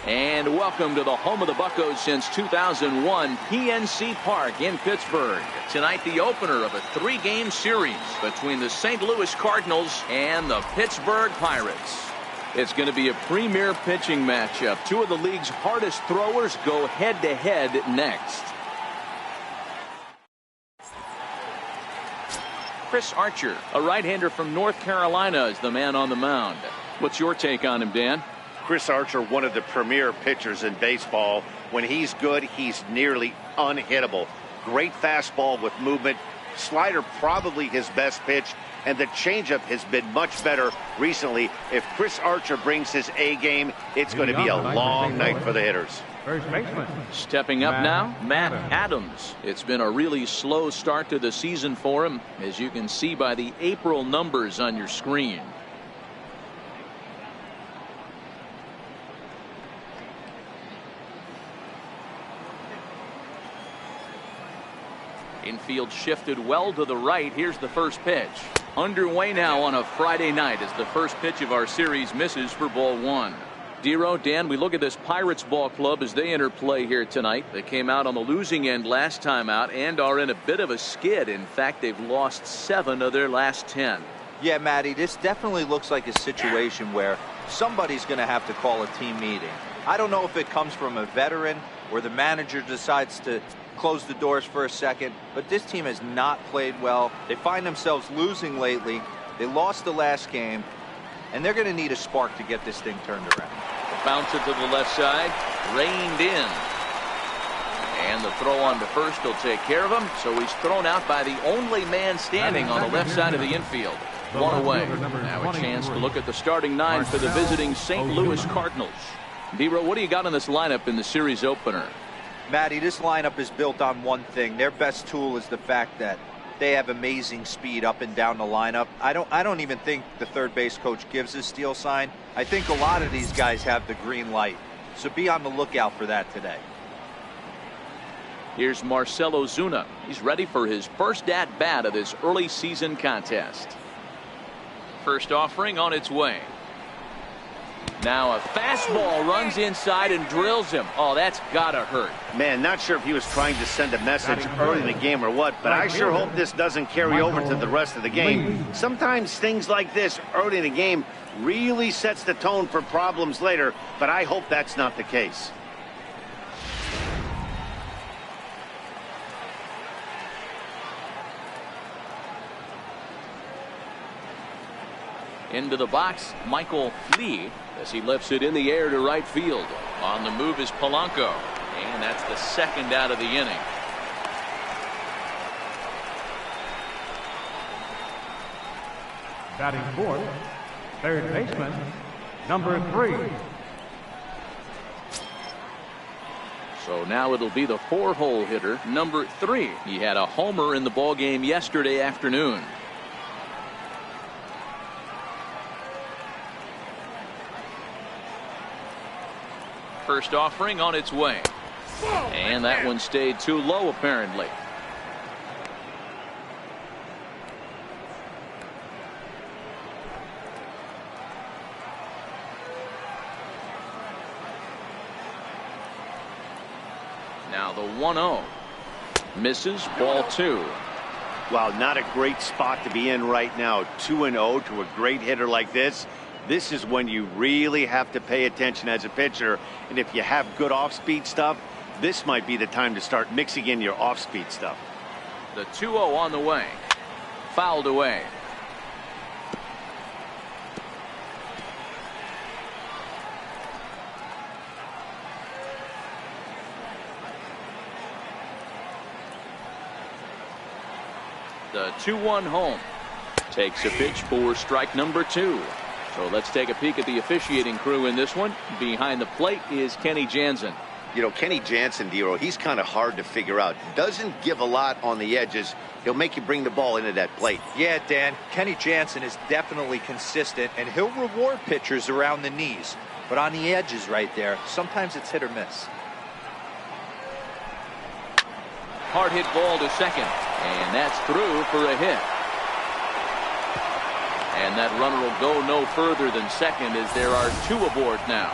And welcome to the home of the Buccos since 2001, PNC Park in Pittsburgh. Tonight, the opener of a 3-game series between the St. Louis Cardinals and the Pittsburgh Pirates. It's going to be a premier pitching matchup. Two of the league's hardest throwers go head-to-head next. Chris Archer, a right-hander from North Carolina, is the man on the mound. What's your take on him, Dan? Chris Archer, one of the premier pitchers in baseball. When he's good, he's nearly unhittable. Great fastball with movement. Slider probably his best pitch, and the changeup has been much better recently. If Chris Archer brings his A game, it's going to be a long night for the hitters. Stepping up now, Matt Adams. It's been a really slow start to the season for him, as you can see by the April numbers on your screen. Infield shifted well to the right. Here's the first pitch. Underway now on a Friday night as the first pitch of our series misses for ball one. Dero, Dan, we look at this Pirates ball club as they enter play here tonight. They came out on the losing end last time out and are in a bit of a skid. In fact, they've lost 7 of their last 10. Yeah, Matty, this definitely looks like a situation where somebody's going to have to call a team meeting. I don't know if it comes from a veteran or the manager decides to close the doors for a second, but this team has not played well. They find themselves losing lately. They lost the last game, and they're going to need a spark to get this thing turned around. Bounce it to the left side, reined in. And the throw on to first will take care of him, so he's thrown out by the only man standing on the left side of the infield. One away. Now a chance to look at the starting 9 for the visiting St. Louis Cardinals. Dero, what do you got in this lineup in the series opener? Matty, this lineup is built on one thing. Their best tool is the fact that they have amazing speed up and down the lineup. I don't even think the third base coach gives a steal sign. I think a lot of these guys have the green light. So be on the lookout for that today. Here's Marcell Ozuna. He's ready for his first at-bat of this early season contest. First offering on its way. Now a fastball runs inside and drills him. Oh, that's gotta hurt. Man, not sure if he was trying to send a message early in the game or what, but I sure hope this doesn't carry over to the rest of the game. Sometimes things like this early in the game really sets the tone for problems later, but I hope that's not the case. Into the box, Michael Lee, as he lifts it in the air to right field. On the move is Polanco, and that's the second out of the inning. Batting fourth, third baseman, number 3. So now it'll be the 4-hole hitter, number 3. He had a homer in the ballgame yesterday afternoon. First offering on its way. And that one stayed too low, apparently. Now the 1-0. Misses, ball 2. Wow, not a great spot to be in right now. 2-0 to a great hitter like this. This is when you really have to pay attention as a pitcher. And if you have good off-speed stuff, this might be the time to start mixing in your off-speed stuff. The 2-0 on the way. Fouled away. The 2-1 home. Takes a pitch for strike number 2. So let's take a peek at the officiating crew in this one. Behind the plate is Kenny Jansen. You know, Kenny Jansen, Dero, he's kind of hard to figure out. Doesn't give a lot on the edges. He'll make you bring the ball into that plate. Yeah, Dan, Kenny Jansen is definitely consistent, and he'll reward pitchers around the knees. But on the edges right there, sometimes it's hit or miss. Hard hit ball to second. And that's through for a hit. And that runner will go no further than second as there are 2 aboard now.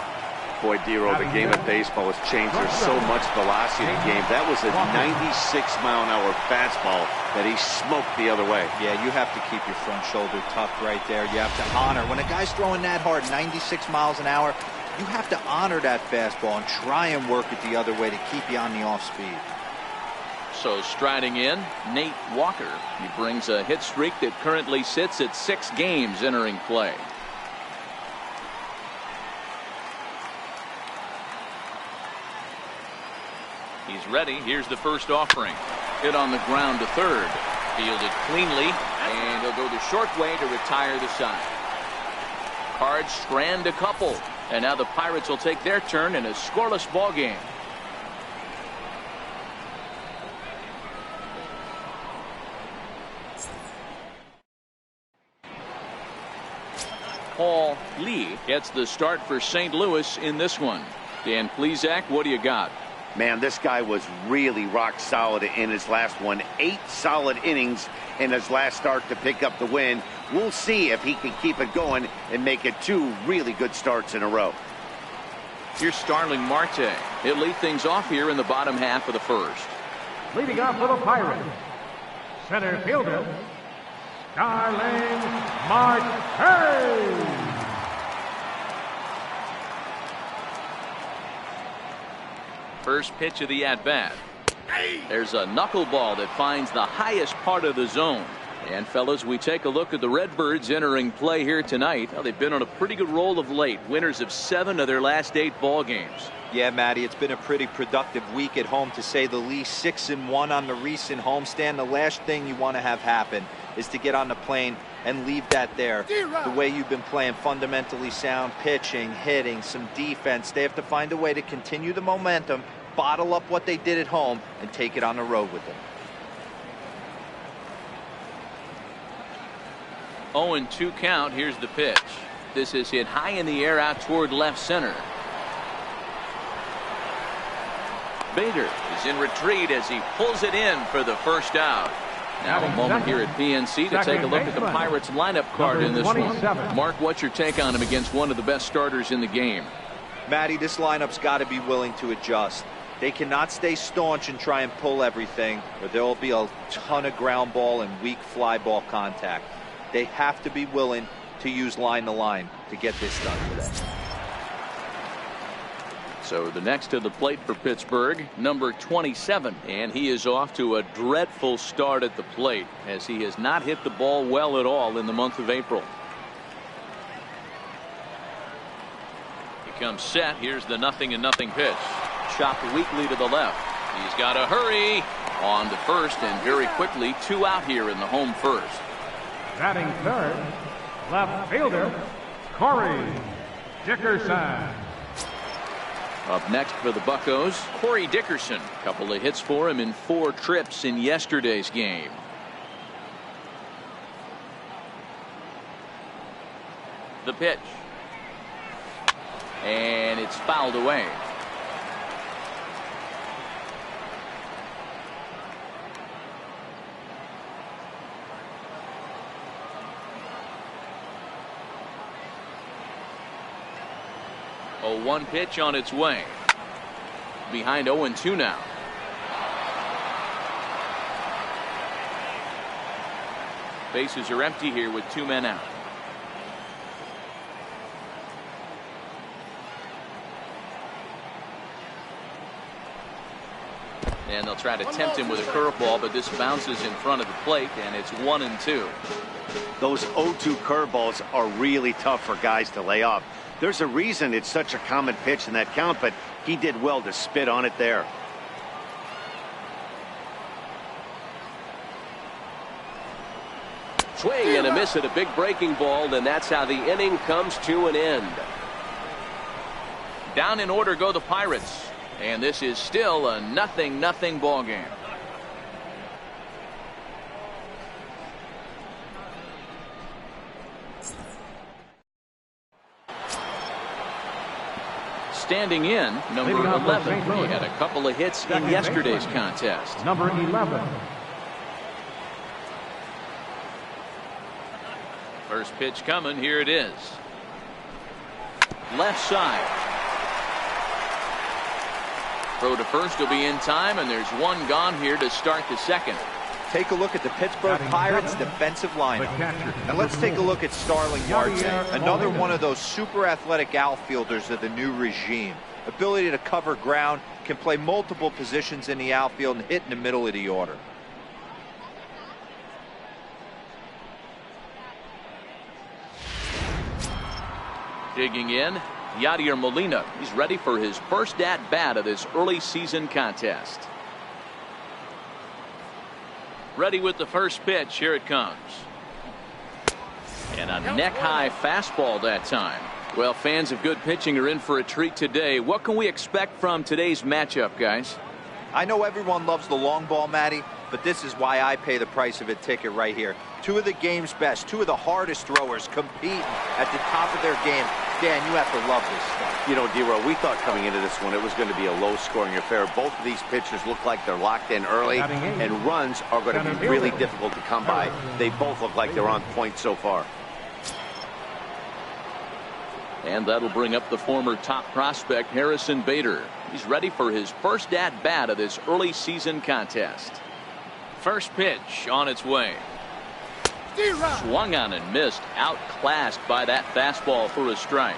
Boy, Dero, the game of baseball has changed. There's so much velocity in the game. That was a 96-mile-an-hour fastball that he smoked the other way. Yeah, you have to keep your front shoulder tucked right there. You have to honor. When a guy's throwing that hard, 96 miles an hour, you have to honor that fastball and try and work it the other way to keep you on the off speed. So striding in, Nate Walker. He brings a hit streak that currently sits at 6 games entering play. He's ready. Here's the first offering. Hit on the ground to third. Fielded cleanly, and he'll go the short way to retire the side. Cards strand a couple, and now the Pirates will take their turn in a scoreless ball game. Paul Lee gets the start for St. Louis in this one. Dan Plesac, what do you got? Man, this guy was really rock solid in his last one. 8 solid innings in his last start to pick up the win. We'll see if he can keep it going and make it 2 really good starts in a row. Here's Starling Marte. He'll lead things off here in the bottom half of the first. Leading off for the Pirates, center fielder, Starling Marte. First pitch of the at-bat. There's a knuckleball that finds the highest part of the zone. And fellas, we take a look at the Redbirds entering play here tonight. Well, they've been on a pretty good roll of late. Winners of 7 of their last 8 ball games. Yeah, Matty, it's been a pretty productive week at home, to say the least. 6-1 on the recent homestand. The last thing you want to have happen is to get on the plane and leave that there. The way you've been playing, fundamentally sound pitching, hitting, some defense. They have to find a way to continue the momentum, bottle up what they did at home, and take it on the road with them. 0-2 count. Here's the pitch. This is hit high in the air out toward left center. Bader is in retreat as he pulls it in for the first out. Now a moment here at PNC to take a look at the Pirates lineup card in this one. Mark, what's your take on him against one of the best starters in the game? Matty, this lineup's got to be willing to adjust. They cannot stay staunch and try and pull everything, or there will be a ton of ground ball and weak fly ball contact. They have to be willing to use line to line to get this done today. So the next to the plate for Pittsburgh, number 27, and he is off to a dreadful start at the plate as he has not hit the ball well at all in the month of April. He comes set. Here's the 0-0 pitch. Chopped weakly to the left. He's got to hurry on to first, and very quickly 2 out here in the home first. Batting third, left fielder, Corey Dickerson. Up next for the Buccos, Corey Dickerson. A couple of hits for him in 4 trips in yesterday's game. The pitch. And it's fouled away. A 1 pitch on its way. Behind 0-2 now. Bases are empty here with 2 men out. And they'll try to tempt him with a curveball, but this bounces in front of the plate, and it's 1-2. Those 0-2 curveballs are really tough for guys to lay off. There's a reason it's such a common pitch in that count, but he did well to spit on it there. Swing and a miss at a big breaking ball, and that's how the inning comes to an end. Down in order go the Pirates, and this is still a 0-0 ball game. Standing in, number 11. He had a couple of hits in yesterday's contest. Number 11. First pitch coming. Here it is. Left side. Throw to first will be in time, and there's one gone here to start the second. Take a look at the Pittsburgh Pirates defensive lineup. And let's take a look at Starling Marte, another one of those super athletic outfielders of the new regime. Ability to cover ground, can play multiple positions in the outfield and hit in the middle of the order. Digging in, Yadier Molina. He's ready for his first at-bat of this early season contest. Ready with the first pitch. Here it comes. And a neck-high fastball that time. Well, fans of good pitching are in for a treat today. What can we expect from today's matchup, guys? I know everyone loves the long ball, Matty, but this is why I pay the price of a ticket right here. Two of the game's best, two of the hardest throwers competing at the top of their game. Dan, you have to love this stuff. You know, D-Row, we thought coming into this one it was going to be a low-scoring affair. Both of these pitchers look like they're locked in early, and runs are going to be really difficult to come by. They both look like they're on point so far. And that'll bring up the former top prospect, Harrison Bader. He's ready for his first at-bat of this early season contest. First pitch on its way. Swung on and missed, outclassed by that fastball for a strike.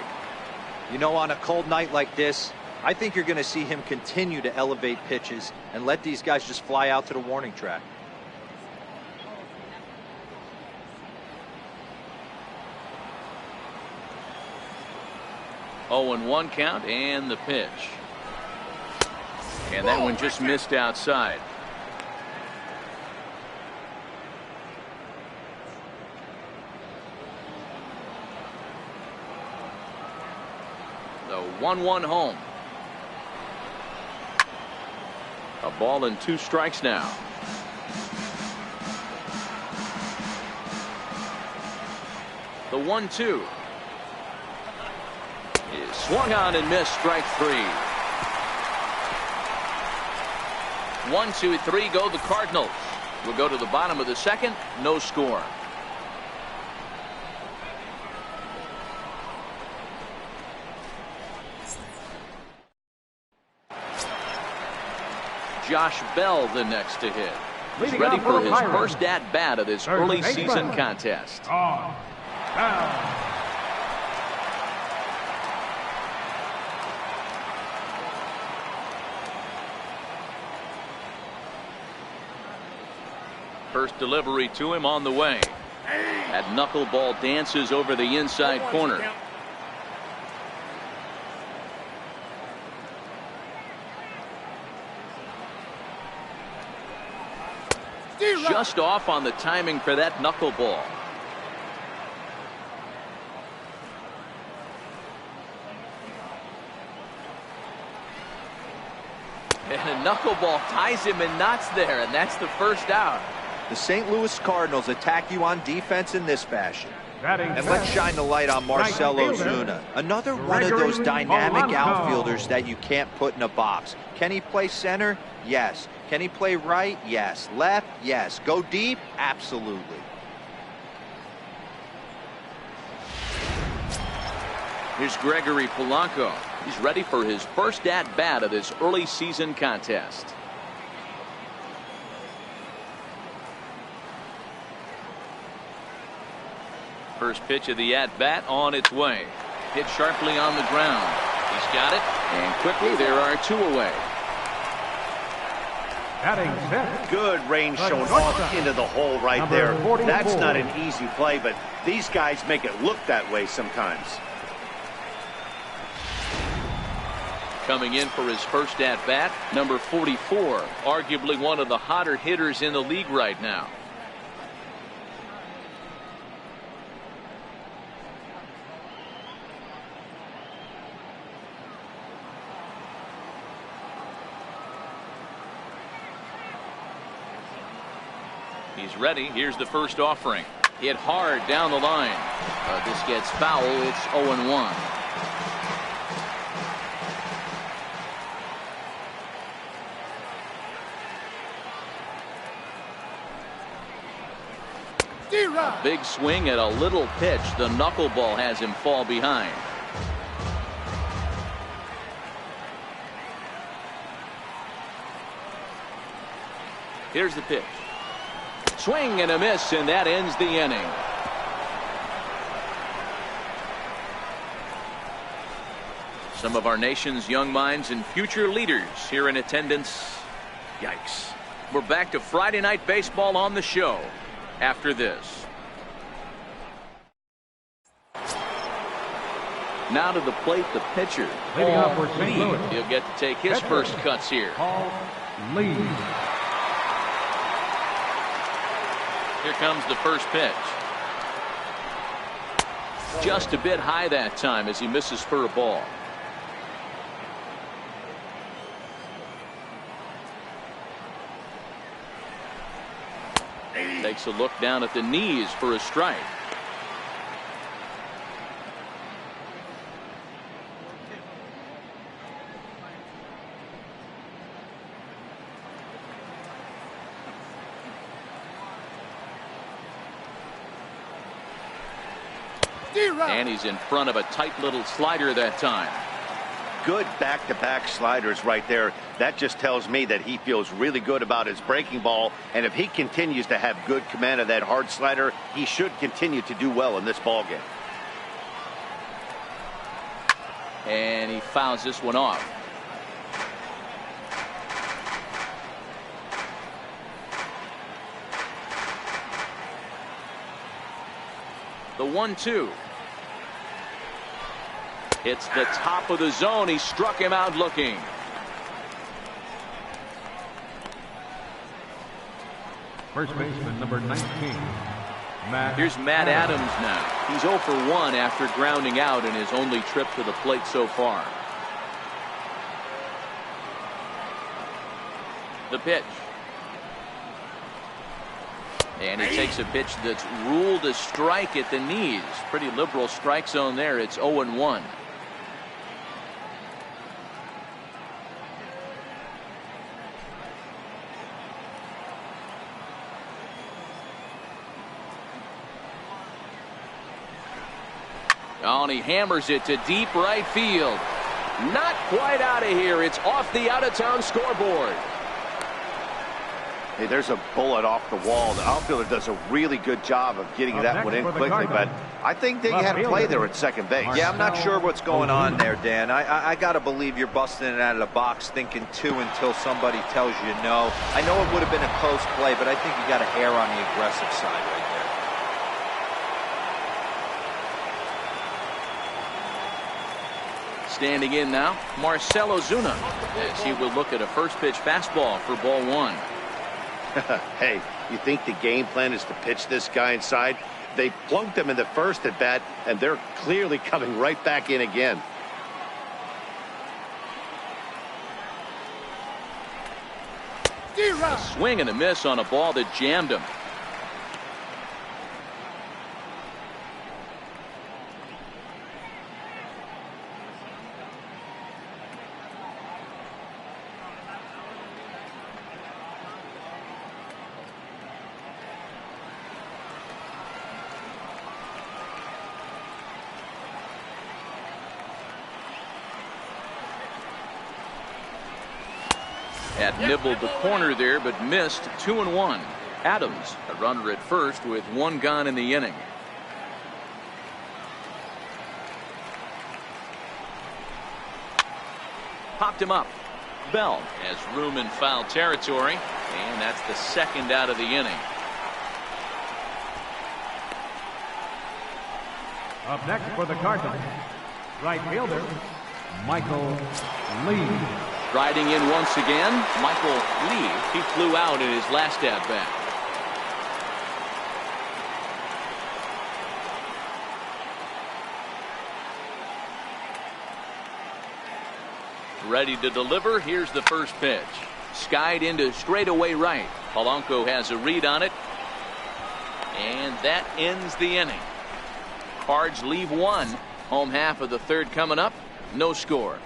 You know, on a cold night like this, I think you're going to see him continue to elevate pitches and let these guys just fly out to the warning track. Oh, and 1 count, and the pitch. And that one just missed outside. The 1-1 home. A ball and 2 strikes now. The 1-2 is swung on and missed. Strike 3. 1, 2, 3 go the Cardinals. We'll go to the bottom of the second. No score. Josh Bell the next to hit. He's ready for his first at-bat of this early season contest. First delivery to him on the way. That knuckleball dances over the inside corner. Just off on the timing for that knuckleball. And a knuckleball ties him in knots there, and that's the first out. The St. Louis Cardinals attack you on defense in this fashion. And let's shine the light on Marcell Ozuna, another one of those dynamic outfielders that you can't put in a box. Can he play center? Yes. Can he play right? Yes. Left? Yes. Go deep? Absolutely. Here's Gregory Polanco. He's ready for his first at-bat of this early season contest. First pitch of the at-bat on its way. Hit sharply on the ground. He's got it, and quickly there are 2 away. Good range shown off into the hole right there. That's not an easy play, but these guys make it look that way sometimes. Coming in for his first at-bat, number 44, arguably one of the hotter hitters in the league right now. He's ready. Here's the first offering. Hit hard down the line. This gets foul. It's 0-1. A big swing at a little pitch. The knuckleball has him fall behind. Here's the pitch. Swing and a miss, and that ends the inning. Some of our nation's young minds and future leaders here in attendance. Yikes. We're back to Friday Night Baseball on the show after this. Now to the plate, the pitcher. Leading off for St. Louis. He'll get to take his first cuts here. Paul Lee. Here comes the first pitch. Just a bit high that time as he misses for a ball. Takes a look down at the knees for a strike. And he's in front of a tight little slider that time. Good back-to-back sliders right there. That just tells me that he feels really good about his breaking ball, and if he continues to have good command of that hard slider, he should continue to do well in this ball game. And he fouls this one off. The 1-2. It's the top of the zone. He struck him out looking. First baseman, number 19. Here's Matt Adams now. He's 0 for 1 after grounding out in his only trip to the plate so far. The pitch. And he takes a pitch that's ruled a strike at the knees. Pretty liberal strike zone there. It's 0-1. Oh, and he hammers it to deep right field. Not quite out of here. It's off the out-of-town scoreboard. Hey, there's a bullet off the wall. The outfielder does a really good job of getting that one in quickly, but I think that he had a play there at second base. Yeah, I'm not sure what's going on there, Dan. I got to believe you're busting it out of the box thinking 2 until somebody tells you no. I know it would have been a close play, but I think you got to err on the aggressive side right there. Standing in now, Marcell Ozuna, as he will look at a first pitch fastball for ball 1. Hey, you think the game plan is to pitch this guy inside? They plunked him in the first at bat, and they're clearly coming right back in again. A swing and a miss on a ball that jammed him. Had nibbled the corner there, but missed. 2-1. Adams, a runner at first with 1 gone in the inning. Popped him up. Bell has room in foul territory, and that's the second out of the inning. Up next for the Cardinals, right fielder, Michael Lee. Riding in once again, Michael Lee. He flew out in his last at bat. Ready to deliver. Here's the first pitch. Skied into straightaway right. Polanco has a read on it. And that ends the inning. Cards leave 1. Home half of the third coming up. No score.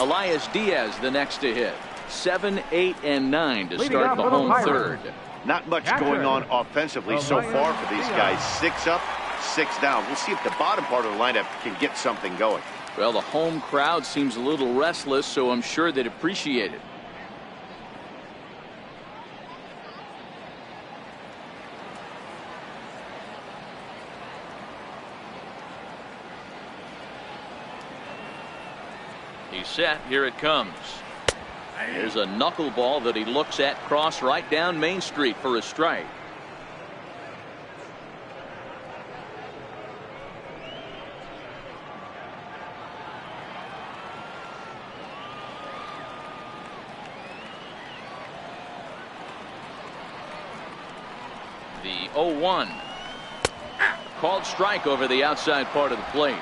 Elias Diaz the next to hit. 7, 8, and 9 to start the home third. Not much going on offensively so far for these guys. 6 up, 6 down. We'll see if the bottom part of the lineup can get something going. Well, the home crowd seems a little restless, so I'm sure they'd appreciate it. He's set. Here it comes. There's a knuckleball that he looks at cross right down Main Street for a strike. The 0-1. Called strike over the outside part of the plate.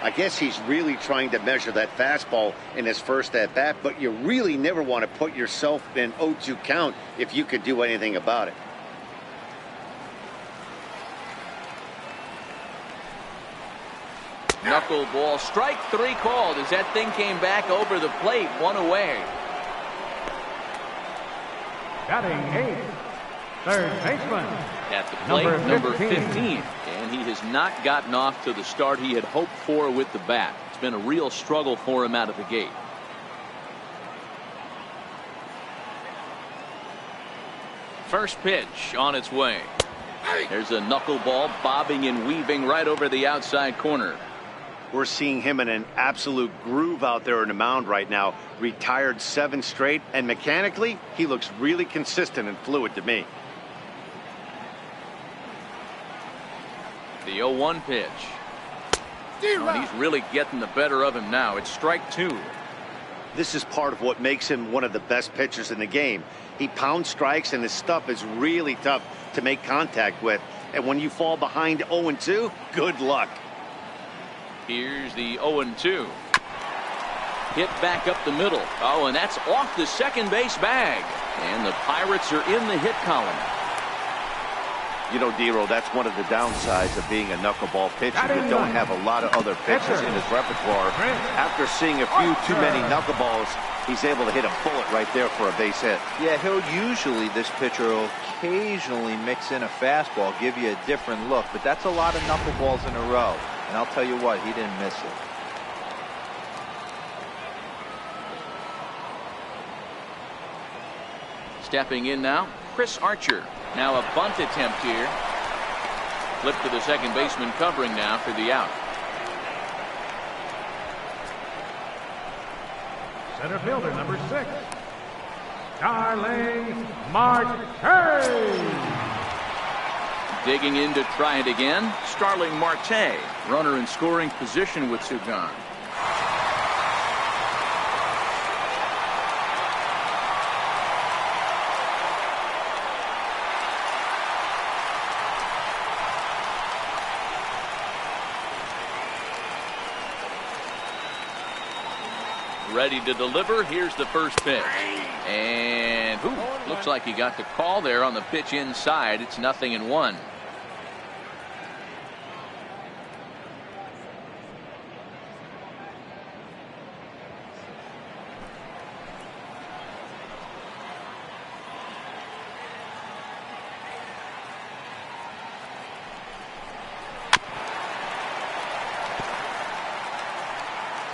I guess he's really trying to measure that fastball in his first at bat, but you really never want to put yourself in an 0-2 count if you could do anything about it. Knuckleball, strike 3 called as that thing came back over the plate, 1 away. Batting 8th, third baseman. At the plate, number 15. And he has not gotten off to the start he had hoped for with the bat. It's been a real struggle for him out of the gate. First pitch on its way. There's a knuckleball bobbing and weaving right over the outside corner. We're seeing him in an absolute groove out there in the mound right now. Retired 7 straight, and mechanically, he looks really consistent and fluid to me. The 0-1 pitch. And he's really getting the better of him now. It's strike 2. This is part of what makes him one of the best pitchers in the game. He pounds strikes, and his stuff is really tough to make contact with. And when you fall behind 0-2, good luck. Here's the 0-2. Hit back up the middle. Oh, and that's off the second base bag. And the Pirates are in the hit column. You know, Dero, that's one of the downsides of being a knuckleball pitcher. You don't have a lot of other pitches in his repertoire. After seeing a few too many knuckleballs, he's able to hit a bullet right there for a base hit. Yeah, this pitcher will occasionally mix in a fastball, give you a different look, but that's a lot of knuckleballs in a row. And I'll tell you what, he didn't miss it. Stepping in now, Chris Archer. Now a bunt attempt here. Flip to the second baseman covering now for the out. Center fielder, number 6, Starling Marte. Digging in to try it again, Starling Marte. Runner in scoring position with Sugan. Ready to deliver. Here's the first pitch. And looks like he got the call there on the pitch inside. It's 0-1.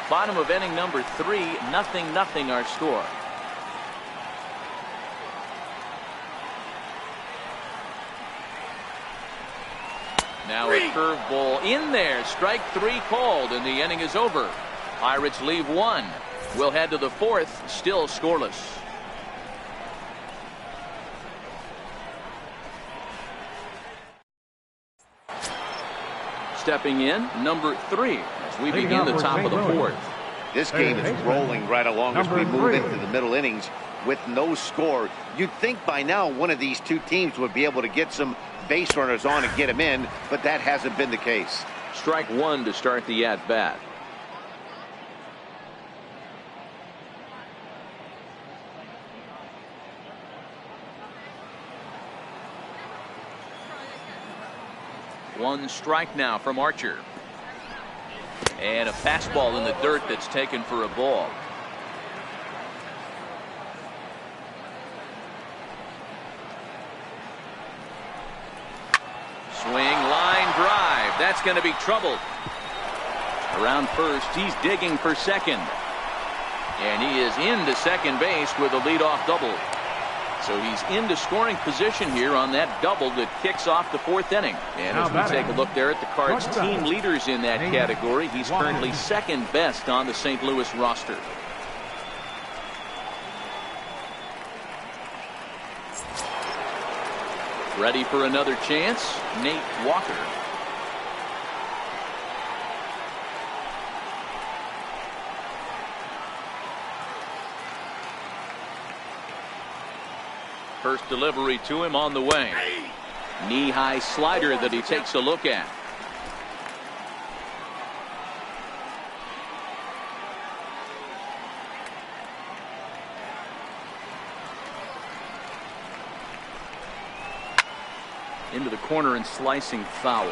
Bottom of inning number 3, 0-0 our score. Now a curveball in there. Strike 3 called, and the inning is over. Pirates leave 1. We'll head to the 4th, still scoreless. Stepping in, number 3. We begin the top of the 4th. This game is rolling right along as we move into the middle innings with no score. You'd think by now one of these two teams would be able to get some base runners on and get them in, but that hasn't been the case. Strike 1 to start the at-bat. One strike now from Archer. And a fastball in the dirt that's taken for a ball. Swing, line drive. that's going to be trouble. Around first, he's digging for second. And he is into second base with a leadoff double. So he's into scoring position here on that double that kicks off the fourth inning. And as we take a look there at the Cards' team leaders in that category, he's currently second best on the St. Louis roster. Ready for another chance, Nate Walker. First delivery to him on the way. Knee-high slider that he takes a look at. Into the corner and slicing foul.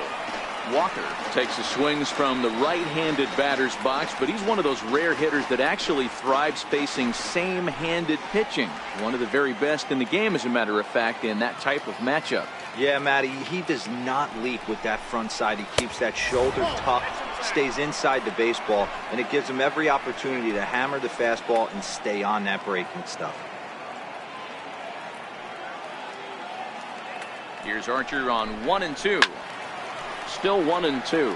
Walker takes the swings from the right-handed batter's box, but he's one of those rare hitters that actually thrives facing same-handed pitching. One of the very best in the game, as a matter of fact, in that type of matchup. Yeah, Matty, he does not leap with that front side. He keeps that shoulder tucked, stays inside the baseball, and it gives him every opportunity to hammer the fastball and stay on that breaking stuff. Here's Archer on 1-2. Still 1-2.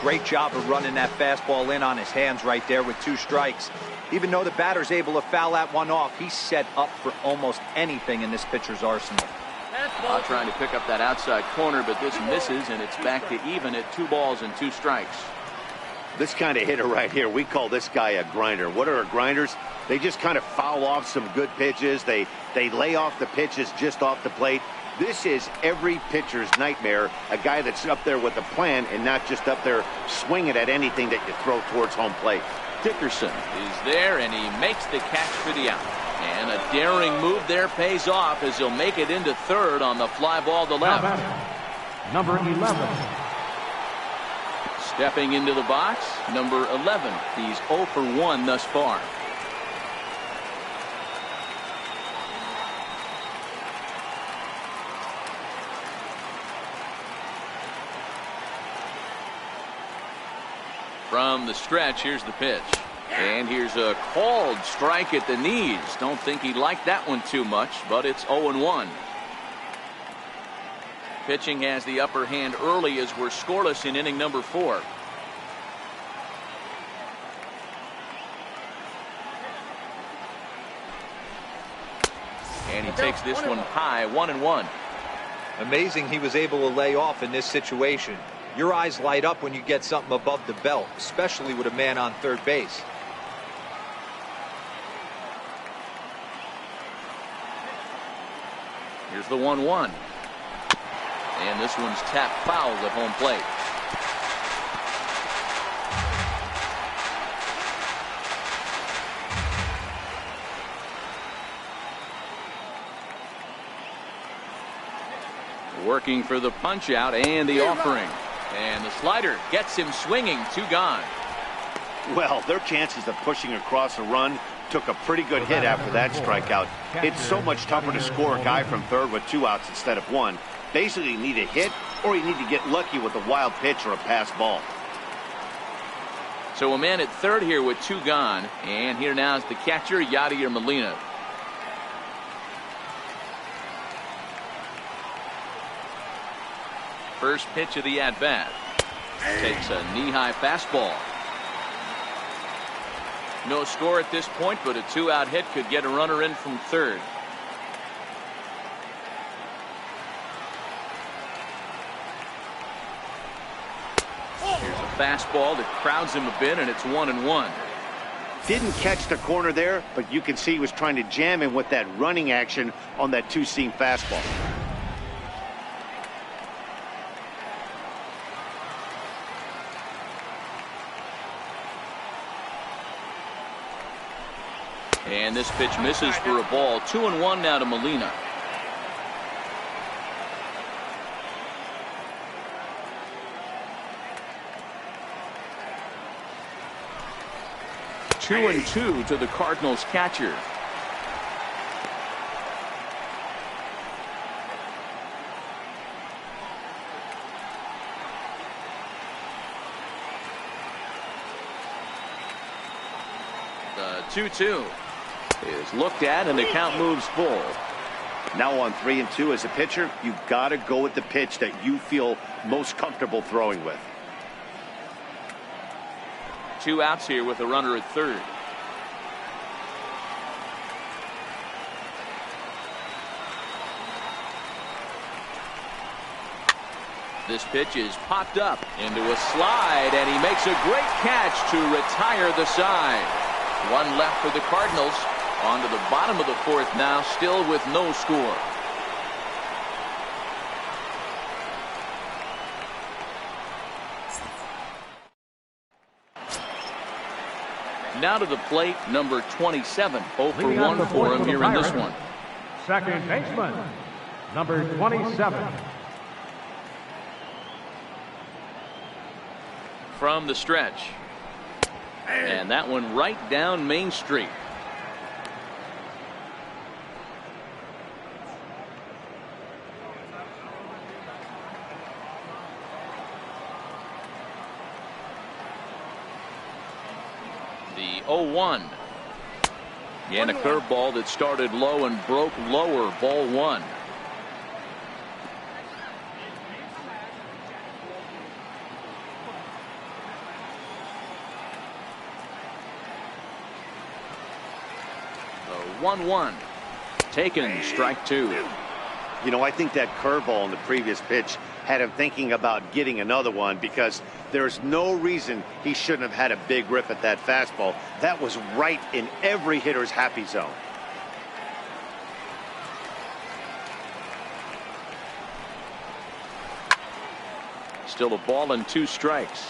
Great job of running that fastball in on his hands right there with 2 strikes. Even though the batter's able to foul that one off, he's set up for almost anything in this pitcher's arsenal. Trying to pick up that outside corner, but this misses, and it's back to even at 2 balls and 2 strikes. This kind of hitter right here, we call this guy a grinder. What are grinders? They just kind of foul off some good pitches. They lay off the pitches just off the plate. This is every pitcher's nightmare, a guy that's up there with a plan and not just up there swinging at anything that you throw towards home plate. Dickerson is there, and he makes the catch for the out. And a daring move there pays off as he'll make it into third on the fly ball to left. Number 11. Stepping into the box, number 11. He's 0 for 1 thus far. From the stretch, here's the pitch. And here's a called strike at the knees. Don't think he liked that one too much, but it's 0-1. Pitching has the upper hand early as we're scoreless in inning number 4. And he takes this one high, 1-1. Amazing he was able to lay off in this situation. Your eyes light up when you get something above the belt, especially with a man on third base. Here's the 1-1. And this one's tapped foul at home plate. Working for the punch out and the offering. And the slider gets him swinging. 2 gone. Well, their chances of pushing across a run took a pretty good hit after that strikeout. It's so much tougher to score a guy from third with 2 outs instead of 1. Basically, you need a hit or you need to get lucky with a wild pitch or a pass ball. So a man at third here with 2 gone. And here now is the catcher, Yadier Molina. First pitch of the at-bat. Takes a knee-high fastball. No score at this point, but a 2-out hit could get a runner in from third. Here's a fastball that crowds him a bit, and it's 1-1. Didn't catch the corner there, but you can see he was trying to jam him with that running action on that 2-seam fastball. And this pitch misses for a ball. 2-1 now to Molina. Two and 2 to the Cardinals catcher. The 2-2 is looked at, and the count moves full. Now on 3-2 as a pitcher, you've got to go with the pitch that you feel most comfortable throwing with. 2 outs here with a runner at third. This pitch is popped up into a slide, and he makes a great catch to retire the side. One left for the Cardinals. On to the bottom of the fourth now, still with no score. Now to the plate, number 27. 0 for 1 for him here in this one. Second baseman, number 27. From the stretch. And that one right down Main Street. The 0-1. And a curveball that started low and broke lower. Ball 1. The 1-1. Taken, strike 2. You know, I think that curveball in the previous pitch had him thinking about getting another one, because there's no reason he shouldn't have had a big rip at that fastball. That was right in every hitter's happy zone. Still a ball and 2 strikes.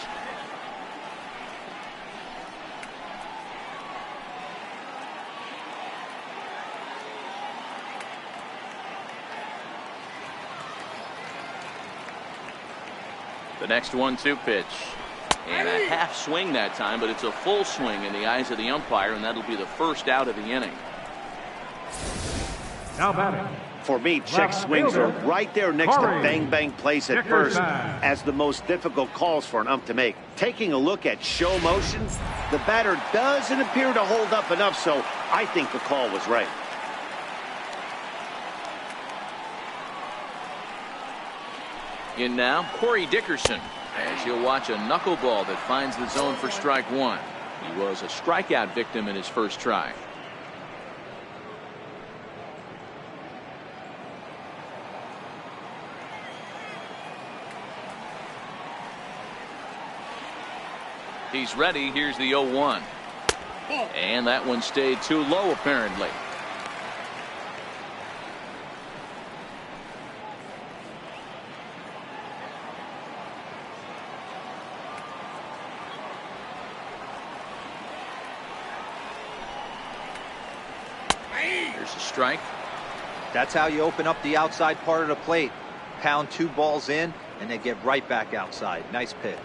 The next 1-2 pitch. And a half swing that time, but it's a full swing in the eyes of the umpire, and that'll be the first out of the inning. Now batting. For me, check swings are right there next to bang-bang plays at first as the most difficult calls for an ump to make. Taking a look at show motion, the batter doesn't appear to hold up enough, so I think the call was right. In now, Corey Dickerson, as you'll watch a knuckleball that finds the zone for strike 1. He was a strikeout victim in his first try. He's ready. Here's the 0-1. And that one stayed too low, apparently. Here's a strike. That's how you open up the outside part of the plate. Pound 2 balls in, and they get right back outside. Nice pitch.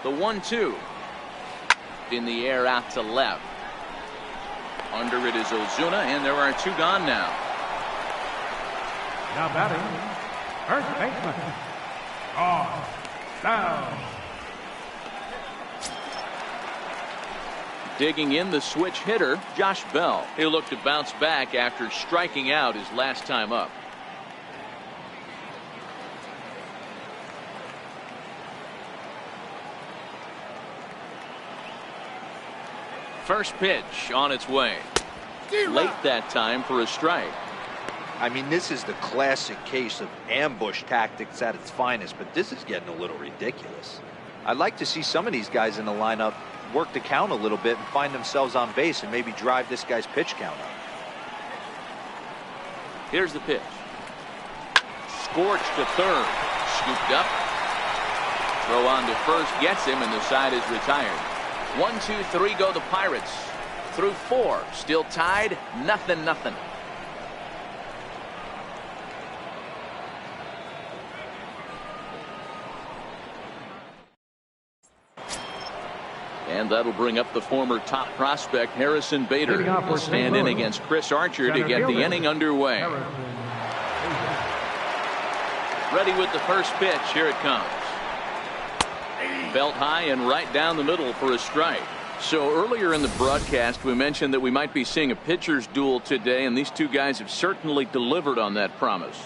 The 1-2 in the air out to left. Under it is Ozuna, and there are 2 gone now. Now batting, first baseman. Down. Digging in, the switch hitter, Josh Bell. He'll look to bounce back after striking out his last time up. First pitch on its way. Late that time for a strike. I mean, this is the classic case of ambush tactics at its finest, but this is getting a little ridiculous. I'd like to see some of these guys in the lineup work the count a little bit and find themselves on base and maybe drive this guy's pitch count up. Here's the pitch. Scorched to third. Scooped up. Throw on to first gets him, and the side is retired. 1, 2, 3 go the Pirates. Through 4. Still tied. 0-0. And that'll bring up the former top prospect Harrison Bader. He'll stand in against Chris Archer to get the inning underway. Ready with the first pitch. Here it comes. Belt high and right down the middle for a strike. So earlier in the broadcast we mentioned that we might be seeing a pitcher's duel today, and these two guys have certainly delivered on that promise.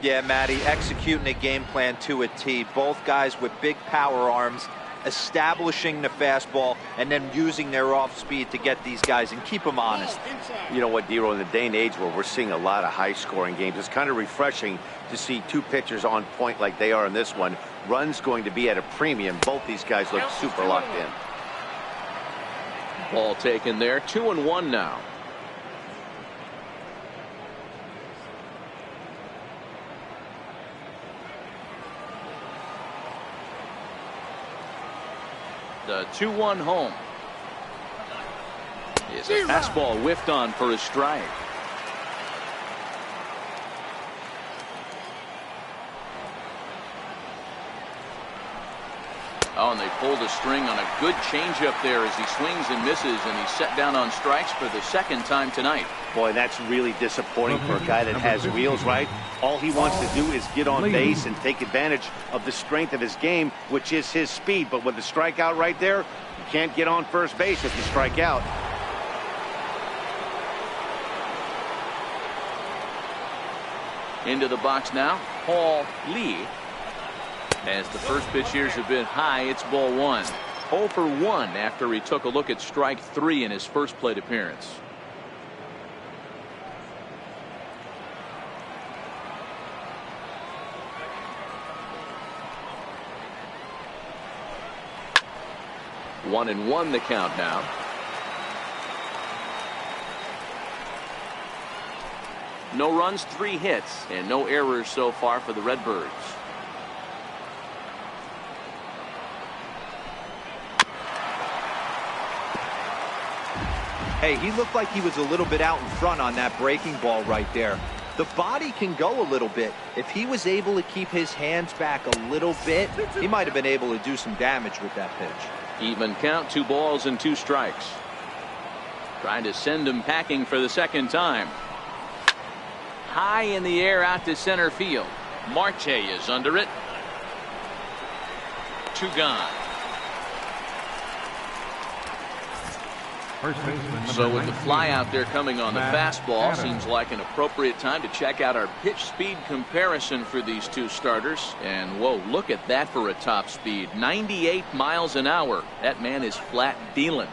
Yeah, Matty, executing a game plan to a T. Both guys with big power arms, establishing the fastball and then using their off speed to get these guys and keep them honest. You know what, Dero, in the day and age where we're seeing a lot of high scoring games, it's kind of refreshing to see two pitchers on point like they are in this one. Runs going to be at a premium. Both these guys look super locked in. Ball taken there. 2-1 now. The 2-1 home. Is a fastball whiffed on for a strike. Oh, and they pulled a string on a good changeup there as he swings and misses, and he's set down on strikes for the second time tonight. Boy, that's really disappointing for a guy that has wheels, right? All he wants to do is get on base and take advantage of the strength of his game, which is his speed. But with the strikeout right there, you can't get on first base if you strike out. Into the box now, Paul Lee. As the first pitch here is a bit high, it's ball one. 0 for 1 after he took a look at strike 3 in his first plate appearance. One and one the count now. No runs, 3 hits, and no errors so far for the Redbirds. Hey, he looked like he was a little bit out in front on that breaking ball right there. The body can go a little bit. If he was able to keep his hands back a little bit, he might have been able to do some damage with that pitch. Even count, 2 balls and 2 strikes. Trying to send him packing for the second time. High in the air out to center field. Marte is under it. 2 gone. So with the fly out there coming on the fastball, seems like an appropriate time to check out our pitch speed comparison for these two starters. And whoa, look at that for a top speed. 98 miles an hour. That man is flat dealing.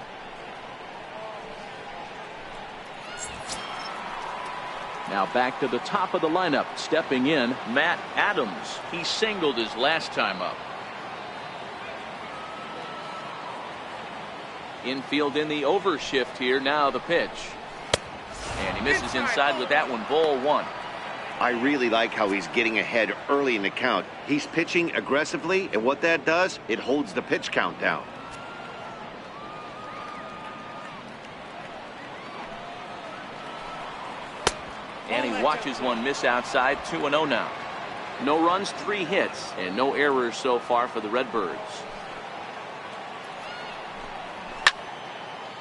Now back to the top of the lineup. Stepping in, Matt Adams. He singled his last time up. Infield in the overshift here. Now the pitch. And he misses inside with that one. Ball 1. I really like how he's getting ahead early in the count. He's pitching aggressively, and what that does, it holds the pitch count down. And he watches one miss outside. 2-0 now. No runs, 3 hits, and no errors so far for the Redbirds.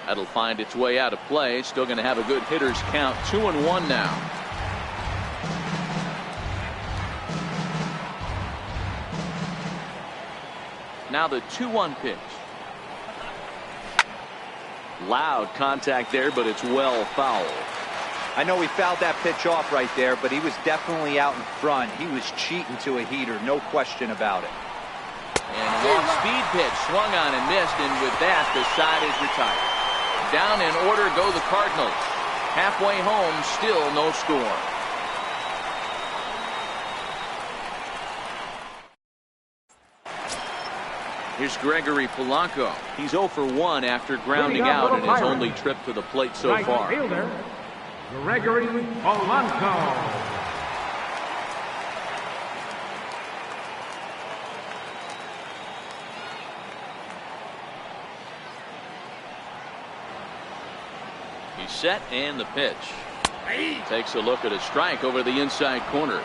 That'll find its way out of play. Still going to have a good hitter's count. 2-1 now. Now the 2-1 pitch. Loud contact there, but it's well fouled. I know he fouled that pitch off right there, but he was definitely out in front. He was cheating to a heater, no question about it. And a off-speed pitch swung on and missed, and with that, the side is retired. Down in order go the Cardinals. Halfway home, still no score. Here's Gregory Polanco. He's 0 for 1 after grounding out in his only trip to the plate so far. Fielder, Gregory Polanco. He's set, and the pitch. Takes a look at a strike over the inside corner.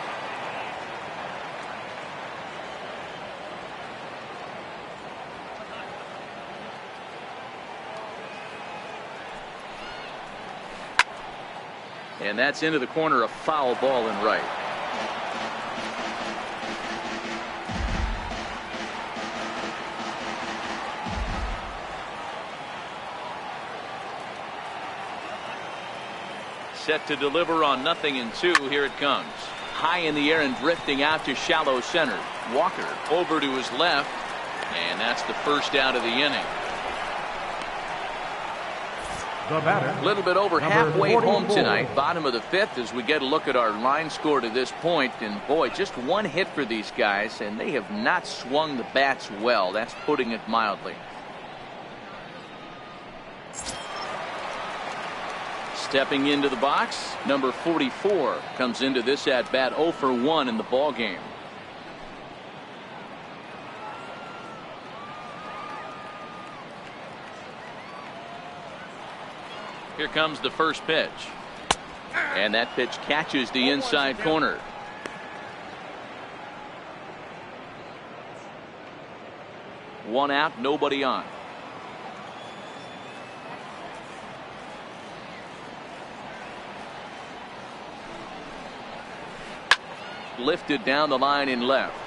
And that's into the corner, a foul ball in right. Set to deliver on 0-2. Here it comes. High in the air and drifting out to shallow center. Walker over to his left. And that's the first out of the inning. The batter, A little bit over number halfway 44. home tonight. Bottom of the fifth as we get a look at our line score to this point. And boy, just one hit for these guys. And they have not swung the bats well. That's putting it mildly. Stepping into the box, number 44 comes into this at bat 0 for 1 in the ball game. Here comes the first pitch. And that pitch catches the inside corner. One out, nobody on. Lifted down the line in left.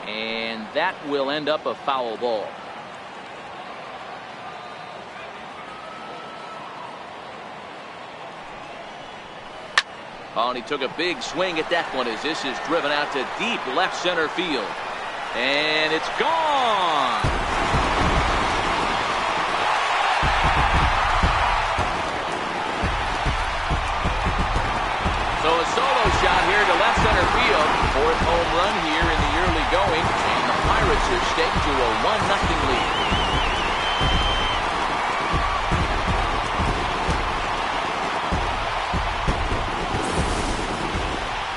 And that will end up a foul ball. Oh, and he took a big swing at that one as this is driven out to deep left center field. And it's gone. So a solo shot here to left center field. Fourth home run here in the early going. And the Pirates are staked to a 1-0 lead.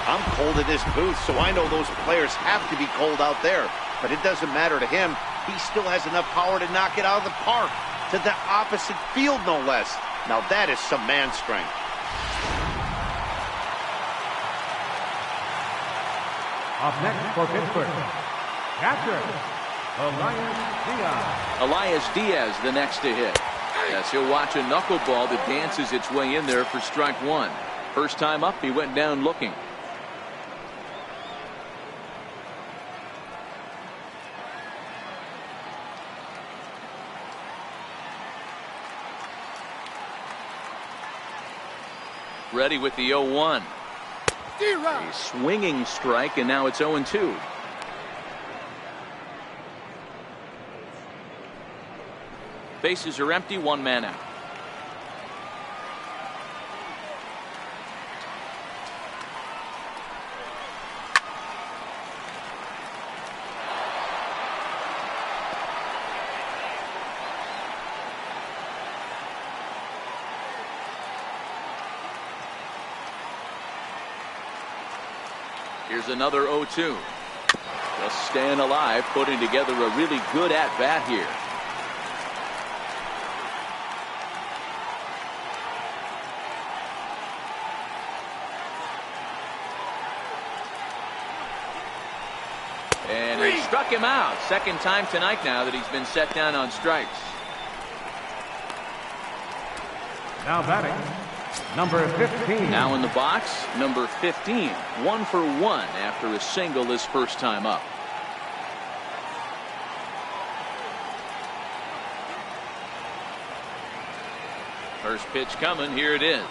I'm cold in this booth, so I know those players have to be cold out there. But it doesn't matter to him. He still has enough power to knock it out of the park. To the opposite field, no less. Now that is some man strength. Up next for Pittsburgh, catcher, Elias Diaz. Elias Diaz the next to hit. Yes, he'll watch a knuckleball that dances its way in there for strike one. First time up, he went down looking. Ready with the 0-1. A swinging strike, and now it's 0-2. Bases are empty, one man out. Here's another 0-2. Just staying alive, putting together a really good at-bat here. And he struck him out. Second time tonight now that he's been set down on strikes. Now batting, number 15. Now in the box, number 15. 1 for 1 after a single his first time up. First pitch coming. Here it is.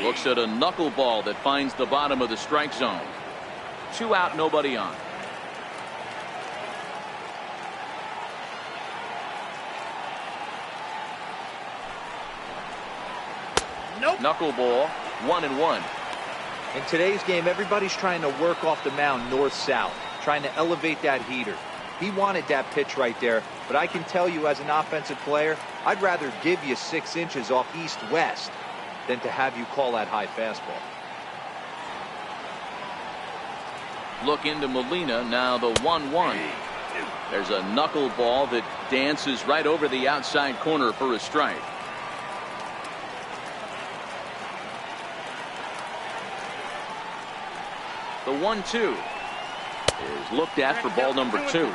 Looks at a knuckleball that finds the bottom of the strike zone. 2 out, nobody on. Nope. Knuckleball, 1-1. In today's game, everybody's trying to work off the mound north-south, trying to elevate that heater. He wanted that pitch right there, but I can tell you as an offensive player, I'd rather give you 6 inches off east-west than to have you call that high fastball. Look into Molina, now the 1-1. There's a knuckleball that dances right over the outside corner for a strike. The 1-2 is looked at for ball number 2.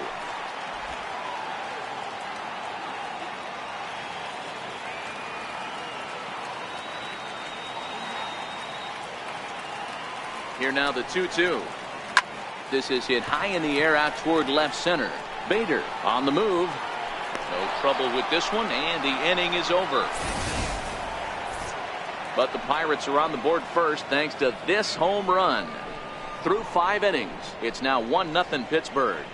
Here now the 2-2. This is hit high in the air out toward left center. Bader on the move. No trouble with this one, and the inning is over. But the Pirates are on the board first thanks to this home run. Through 5 innings, it's now 1-0 Pittsburgh.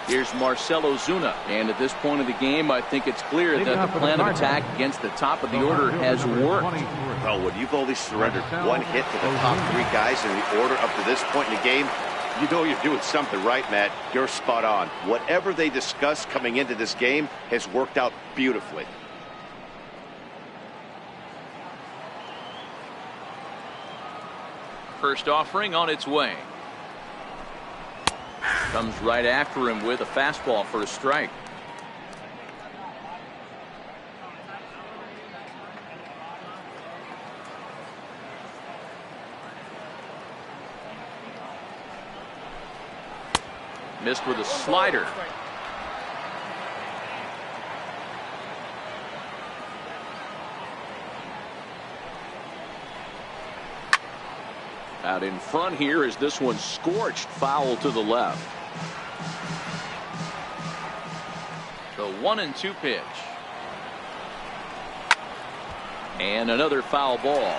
Here's Marcell Ozuna, and at this point of the game, I think it's clear that the plan of attack against the top of the order has worked. Well, when you've only surrendered one hit to the top 3 guys in the order up to this point in the game, you know you're doing something right, Matt. You're spot on. Whatever they discussed coming into this game has worked out beautifully. First offering on its way. Comes right after him with a fastball for a strike. Missed with a slider. Out in front here is this one scorched foul to the left. The 1-2 pitch. And another foul ball.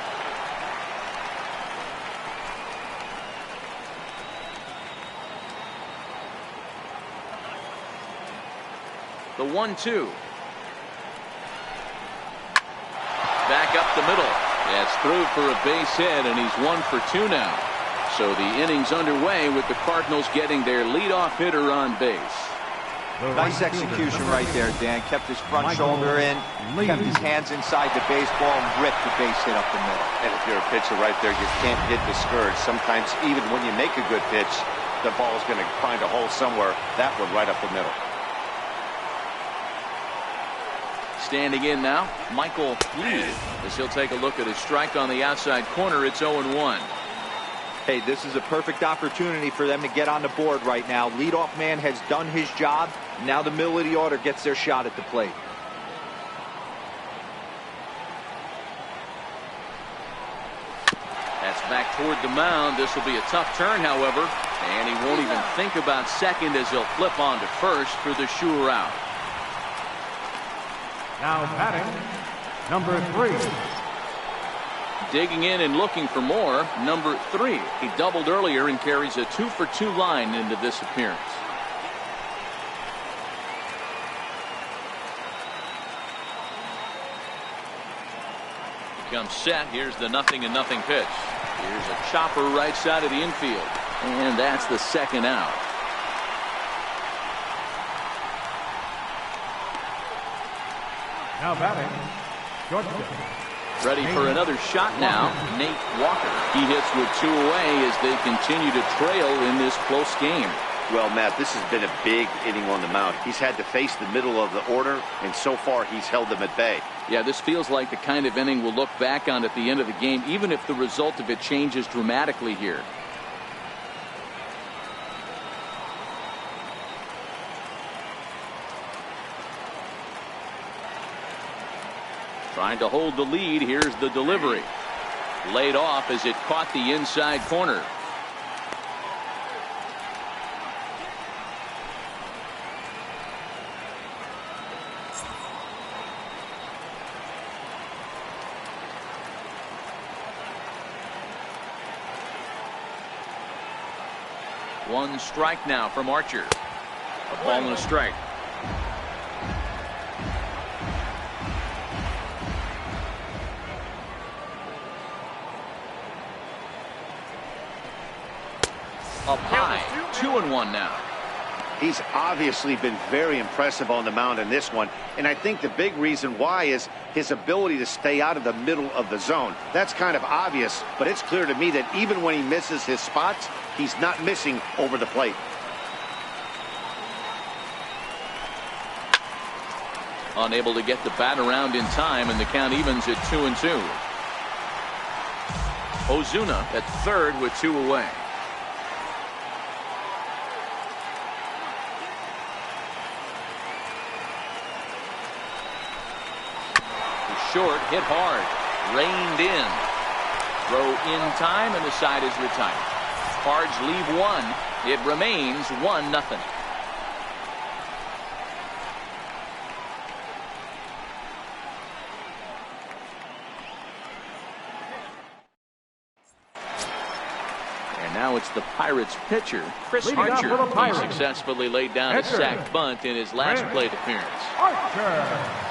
The 1-2. Back up the middle. That's through for a base hit, and he's 1 for 2 now. So the inning's underway with the Cardinals getting their leadoff hitter on base. Nice execution right there, Dan. Kept his front shoulder in, kept his hands inside the baseball, and ripped the base hit up the middle. And if you're a pitcher right there, you can't get discouraged. Sometimes even when you make a good pitch, the ball's going to find a hole somewhere. That one right up the middle. Standing in now, Michael Lee, as he'll take a look at his strike on the outside corner. It's 0-1. Hey, this is a perfect opportunity for them to get on the board right now. Leadoff man has done his job. Now the middle of the order gets their shot at the plate. That's back toward the mound. This will be a tough turn, however, and he won't even think about second as he'll flip on to first for the sure out. Now batting, number 3. Digging in and looking for more, number 3. He doubled earlier and carries a 2 for 2 line into this appearance. Becomes set. Here's the 0-0 pitch. Here's a chopper right side of the infield, and that's the second out. Now batting, shortstop. Ready for another shot now, Nate Walker. He hits with 2 away as they continue to trail in this close game. Well, Matt, this has been a big inning on the mound. He's had to face the middle of the order, and so far he's held them at bay. Yeah, this feels like the kind of inning we'll look back on at the end of the game, even if the result of it changes dramatically here. Trying to hold the lead. Here's the delivery. Laid off as it caught the inside corner. One strike now from Archer. A ball and a strike. Up high, 2-1 now. He's obviously been very impressive on the mound in this one, and I think the big reason why is his ability to stay out of the middle of the zone. That's kind of obvious, but it's clear to me that even when he misses his spots, he's not missing over the plate. Unable to get the bat around in time, and the count evens at 2-2. Ozuna at third with 2 away. short, hit hard, reined in. Throw in time, and the side is retired. Cards leave one. It remains 1-0. And now it's the Pirates pitcher, Chris Archer. He successfully laid down a sac bunt in his last plate appearance. Archer.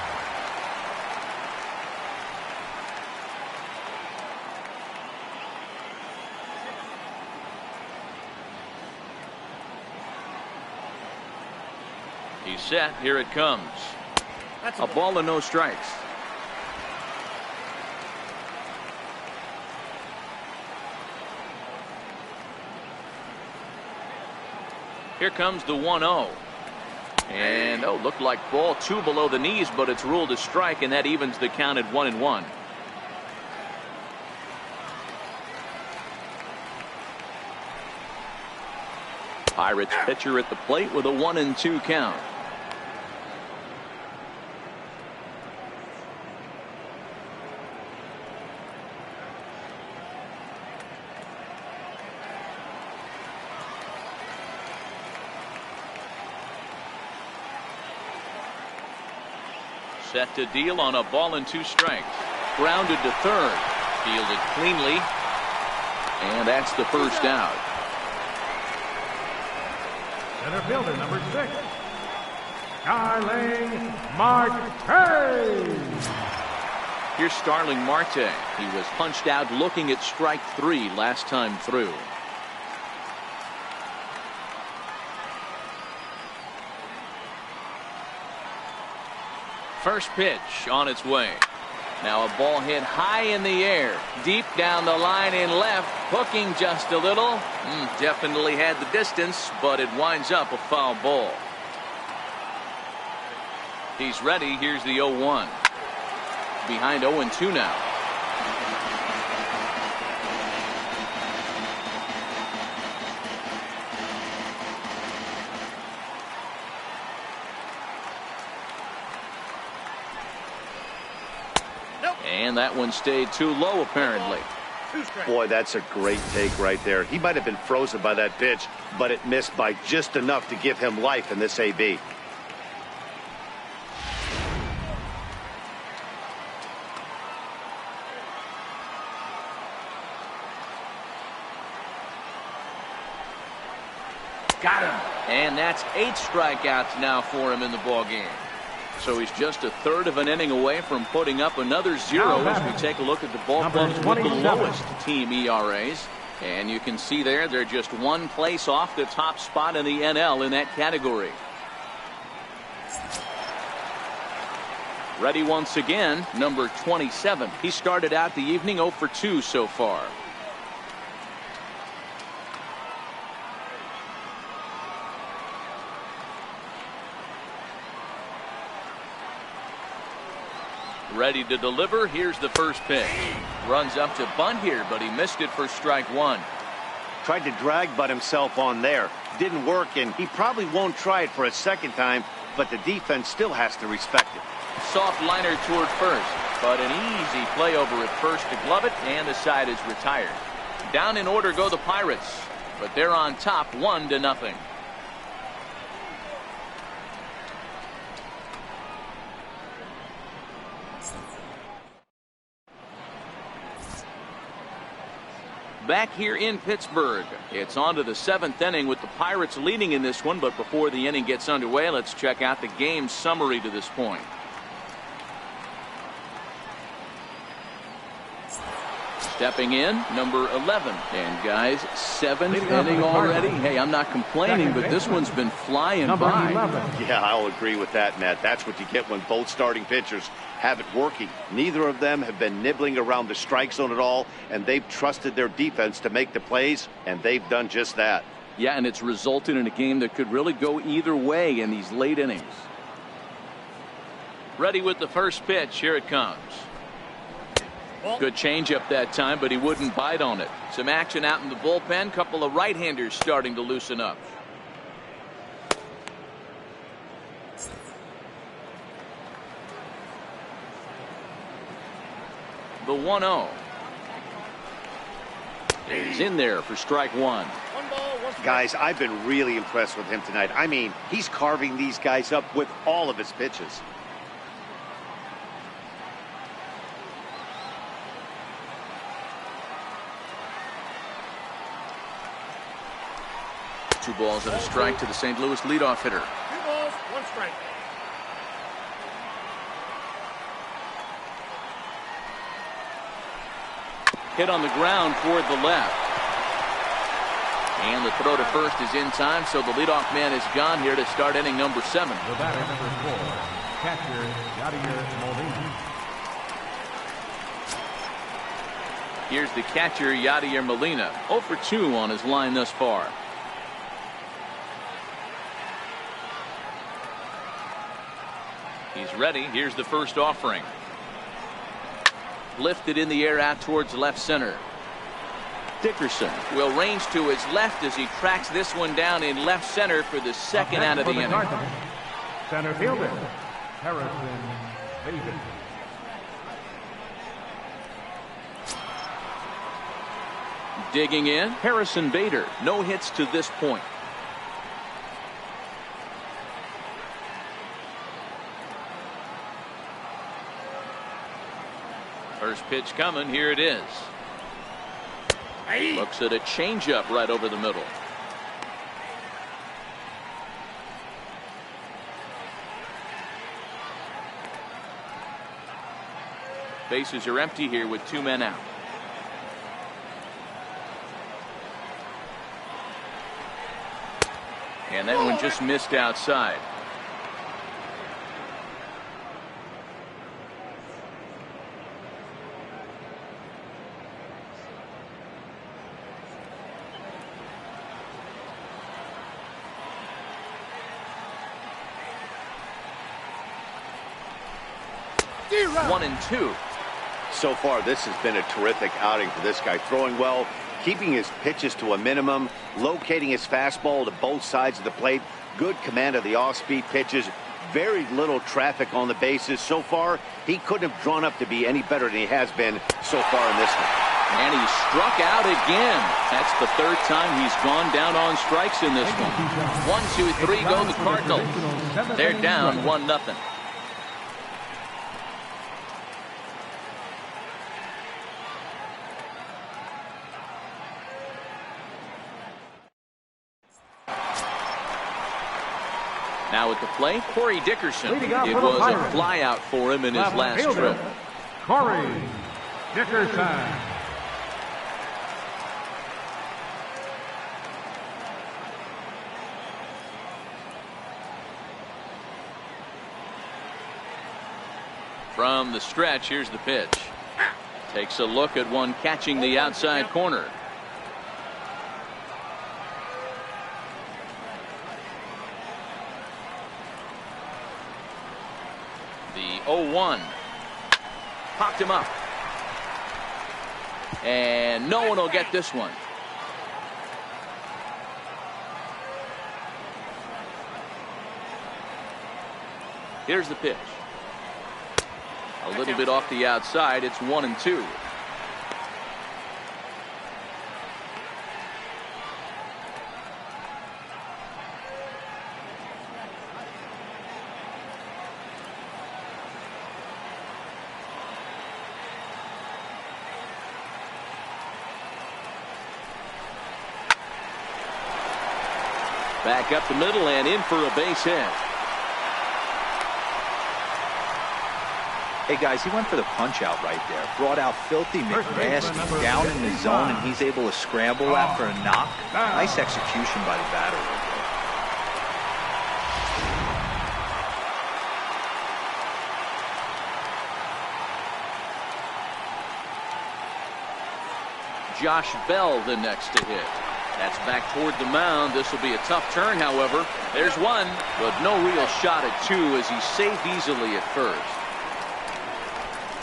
He's set. Here it comes. A ball and no strikes. Here comes the 1-0. And looked like ball 2 below the knees, but it's ruled a strike, and that evens the count at 1-1. Pirates pitcher at the plate with a 1-2 count. Set to deal on a ball and 2 strikes. Grounded to third. Fielded cleanly. And that's the first out. Center fielder, number 6. Starling Marte. Here's Starling Marte. He was punched out looking at strike 3 last time through. First pitch on its way. Now a ball hit high in the air, deep down the line in left, hooking just a little. Definitely had the distance, but it winds up a foul ball. He's ready. Here's the 0-1. Behind 0-2 now. And that one stayed too low, apparently. Boy, that's a great take right there. He might have been frozen by that pitch, but it missed by just enough to give him life in this AB. Got him. And that's 8 strikeouts now for him in the ballgame. So he's just a third of an inning away from putting up another 0 as we take a look at the ball clubs with the lowest team ERAs. And you can see there they're just 1 place off the top spot in the NL in that category. Ready once again, number 27. He started out the evening 0 for 2 so far. Ready to deliver. Here's the first pitch. Runs up to bunt here, but he missed it for strike 1. Tried to drag butt himself on there. Didn't work, and he probably won't try it for a second time, but the defense still has to respect it. Soft liner toward first, but an easy play over at first to glove it, and the side is retired. Down in order go the Pirates, but they're on top 1-0. Back here in Pittsburgh, it's on to the 7th inning with the Pirates leading in this one. But before the inning gets underway, let's check out the game summary to this point. Stepping in, number 11. And guys, 7th inning already. Hey, I'm not complaining, but this one's been flying by. Yeah, I'll agree with that, Matt. That's what you get when both starting pitchers have it working. Neither of them have been nibbling around the strike zone at all, and they've trusted their defense to make the plays, and they've done just that. Yeah, and it's resulted in a game that could really go either way in these late innings. Ready with the first pitch. Here it comes. Good changeup that time, but he wouldn't bite on it. Some action out in the bullpen. Couple of right-handers starting to loosen up. The 1-0. He's in there for strike one. Guys, I've been really impressed with him tonight. I mean, he's carving these guys up with all of his pitches. Two balls and a strike to the St. Louis leadoff hitter. 2 balls, 1 strike. Hit on the ground toward the left. And the throw to first is in time, so the leadoff man is gone here to start inning number 7. The batter, number 4, catcher Yadier Molina. Here's the catcher, Yadier Molina. 0 for 2 on his line thus far. He's ready. Here's the first offering. Lifted in the air out towards left center. Dickerson will range to his left as he tracks this one down in left center for the second out of the inning. Center fielder Harrison Bader. Digging in, Harrison Bader. No hits to this point. First pitch coming. Here it is. Looks at a changeup right over the middle. Bases are empty here with 2 men out. And that one just missed outside. One and 2. So far, this has been a terrific outing for this guy. Throwing well, keeping his pitches to a minimum, locating his fastball to both sides of the plate, good command of the off-speed pitches, very little traffic on the bases. So far, he couldn't have drawn up to be any better than he has been so far in this one. And he struck out again. That's the 3rd time he's gone down on strikes in this one. 1, 2, 3 go the Cardinals. They're down 1-0. Now at the plate, Corey Dickerson. It was a flyout for him in his last trip. Corey Dickerson. From the stretch, here's the pitch. Takes a look at one catching the outside corner. The 0-1. Popped him up. And no one will get this one. Here's the pitch. A little bit off the outside. It's 1-2. Back up the middle and in for a base hit. Hey guys, he went for the punch out right there. Brought out Filthy McGrath down in the zone, and he's able to scramble after a knock. Nice execution by the batter right there. Josh Bell the next to hit. That's back toward the mound. This will be a tough turn, however. There's one, but no real shot at 2 as he's safe easily at first.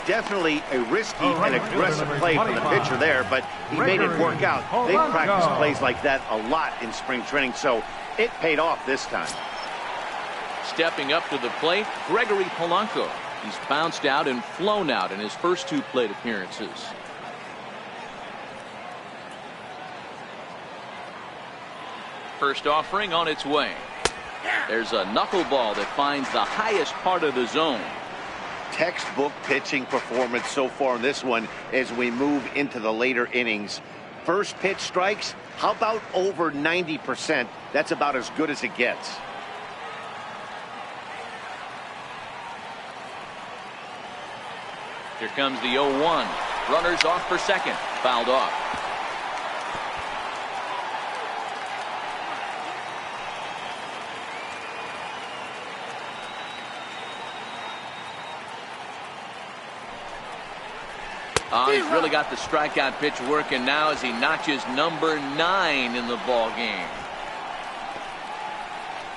Definitely a risky and aggressive play from the pitcher there, but he made it work out. They practice plays like that a lot in spring training, so it paid off this time. Stepping up to the plate, Gregory Polanco. He's bounced out and flown out in his first 2 plate appearances. First offering on its way. There's a knuckleball that finds the highest part of the zone. Textbook pitching performance so far in this one as we move into the later innings. First pitch strikes, how about over 90%? That's about as good as it gets. Here comes the 0-1. Runners off for second. Fouled off. He's really got the strikeout pitch working now as he notches number 9 in the ball game.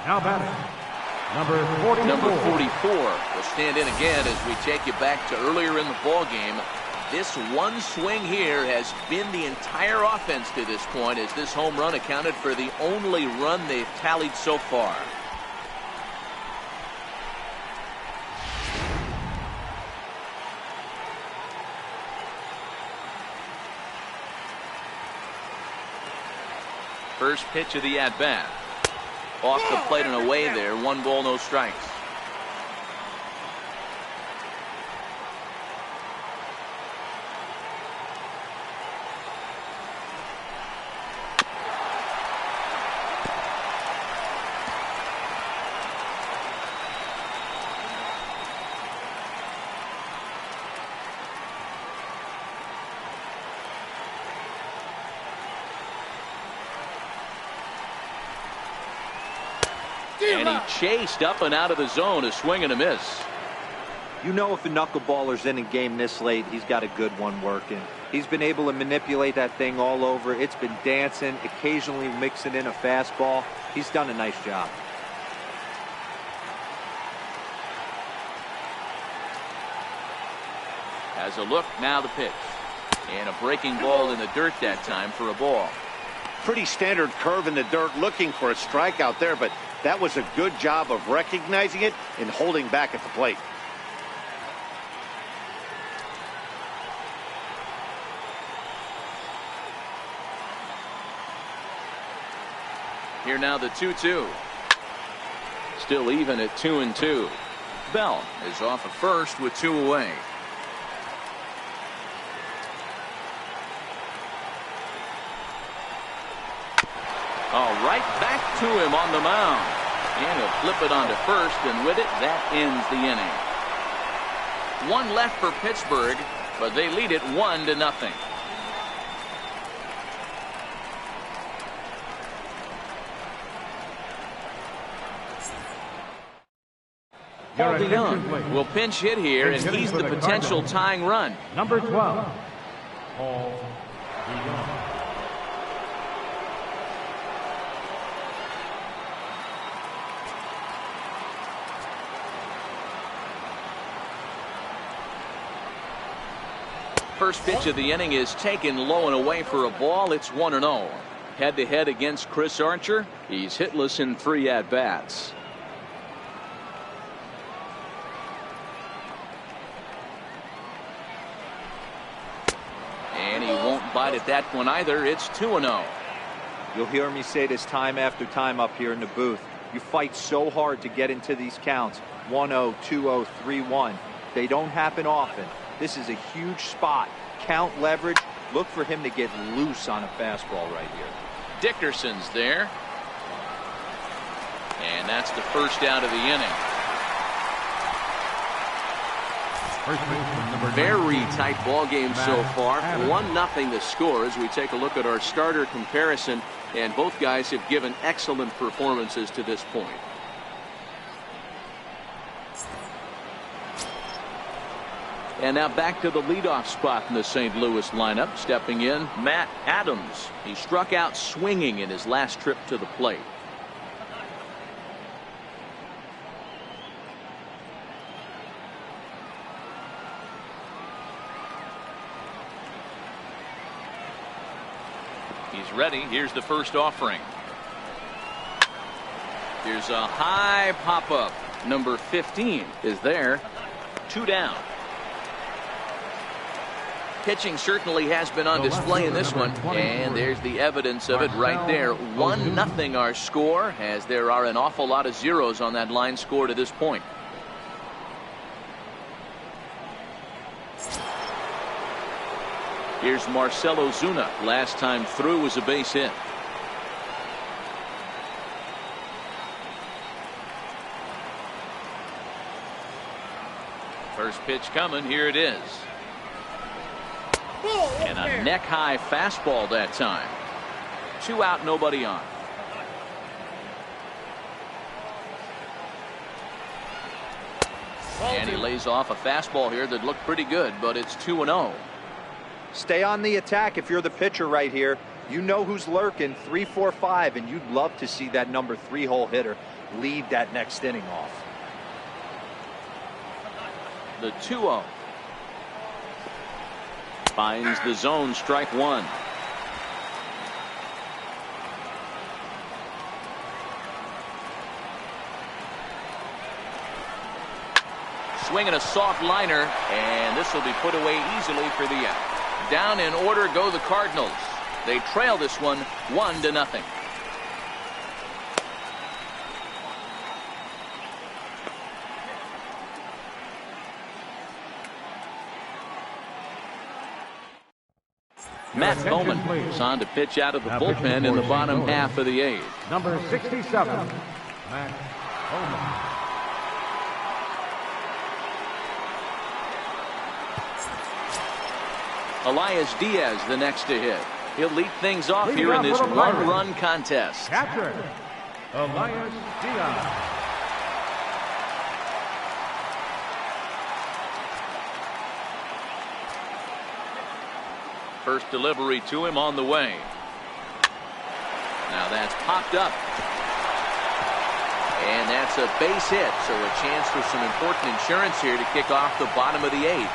Now batting, number 44. Number 44 will stand in again as we take you back to earlier in the ball game. This one swing here has been the entire offense to this point, as this home run accounted for the only run they've tallied so far. First pitch of the at-bat. Off the plate and away there. 1 ball, no strikes. And he chased up and out of the zone, a swing and a miss. You know, if a knuckleballer's in a game this late, he's got a good one working. He's been able to manipulate that thing all over. It's been dancing, occasionally mixing in a fastball. He's done a nice job. As a look, now the pitch. And a breaking ball in the dirt that time for a ball. Pretty standard curve in the dirt, looking for a strikeout there, but that was a good job of recognizing it and holding back at the plate. Here now the 2-2. Still even at 2-2. Bell is off at first with 2 away. All right, back to him on the mound. And he'll flip it onto first, and with it, that ends the inning. 1 left for Pittsburgh, but they lead it 1-0. Paul DeYoung will pinch hit here, and he's the potential tying run. Number 12, Paul DeYoung. First pitch of the inning is taken low and away for a ball. It's 1-0. Head-to-head against Chris Archer. He's hitless in 3 at-bats. And he won't bite at that one either. It's 2-0. You'll hear me say this time after time up here in the booth. You fight so hard to get into these counts. 1-0, 2-0, 3-1. They don't happen often. This is a huge spot. Count leverage. Look for him to get loose on a fastball right here. Dickerson's there. And that's the first out of the inning. Very tight ball game so far. 1-0 the score as we take a look at our starter comparison. And both guys have given excellent performances to this point. And now back to the leadoff spot in the St. Louis lineup. Stepping in, Matt Adams. He struck out swinging in his last trip to the plate. He's ready. Here's the first offering. Here's a high pop-up. Number 15 is there. 2 down. Pitching certainly has been on display in this one, and there's the evidence of it right there. 1-0 our score, as there are an awful lot of zeros on that line score to this point. Here's Marcell Ozuna. Last time through was a base hit. First pitch coming. Here it is. And a neck-high fastball that time. 2 out, nobody on. And he lays off a fastball here that looked pretty good, but it's 2-0. Stay on the attack if you're the pitcher right here. You know who's lurking, 3, 4, 5, and you'd love to see that number 3 hole hitter lead that next inning off. The 2-0. Finds the zone, strike 1. Swinging a soft liner, and this will be put away easily for the out. Down in order go the Cardinals. They trail this one 1-0. Matt Bowman is on to pitch out of the bullpen in the bottom half of the 8th. Number 67, Matt Bowman. Elias Diaz the next to hit. He'll lead things off here in this one-run contest. Catcher, Elias Diaz. First delivery to him on the way. Now that's popped up. And that's a base hit, so a chance for some important insurance here to kick off the bottom of the 8th.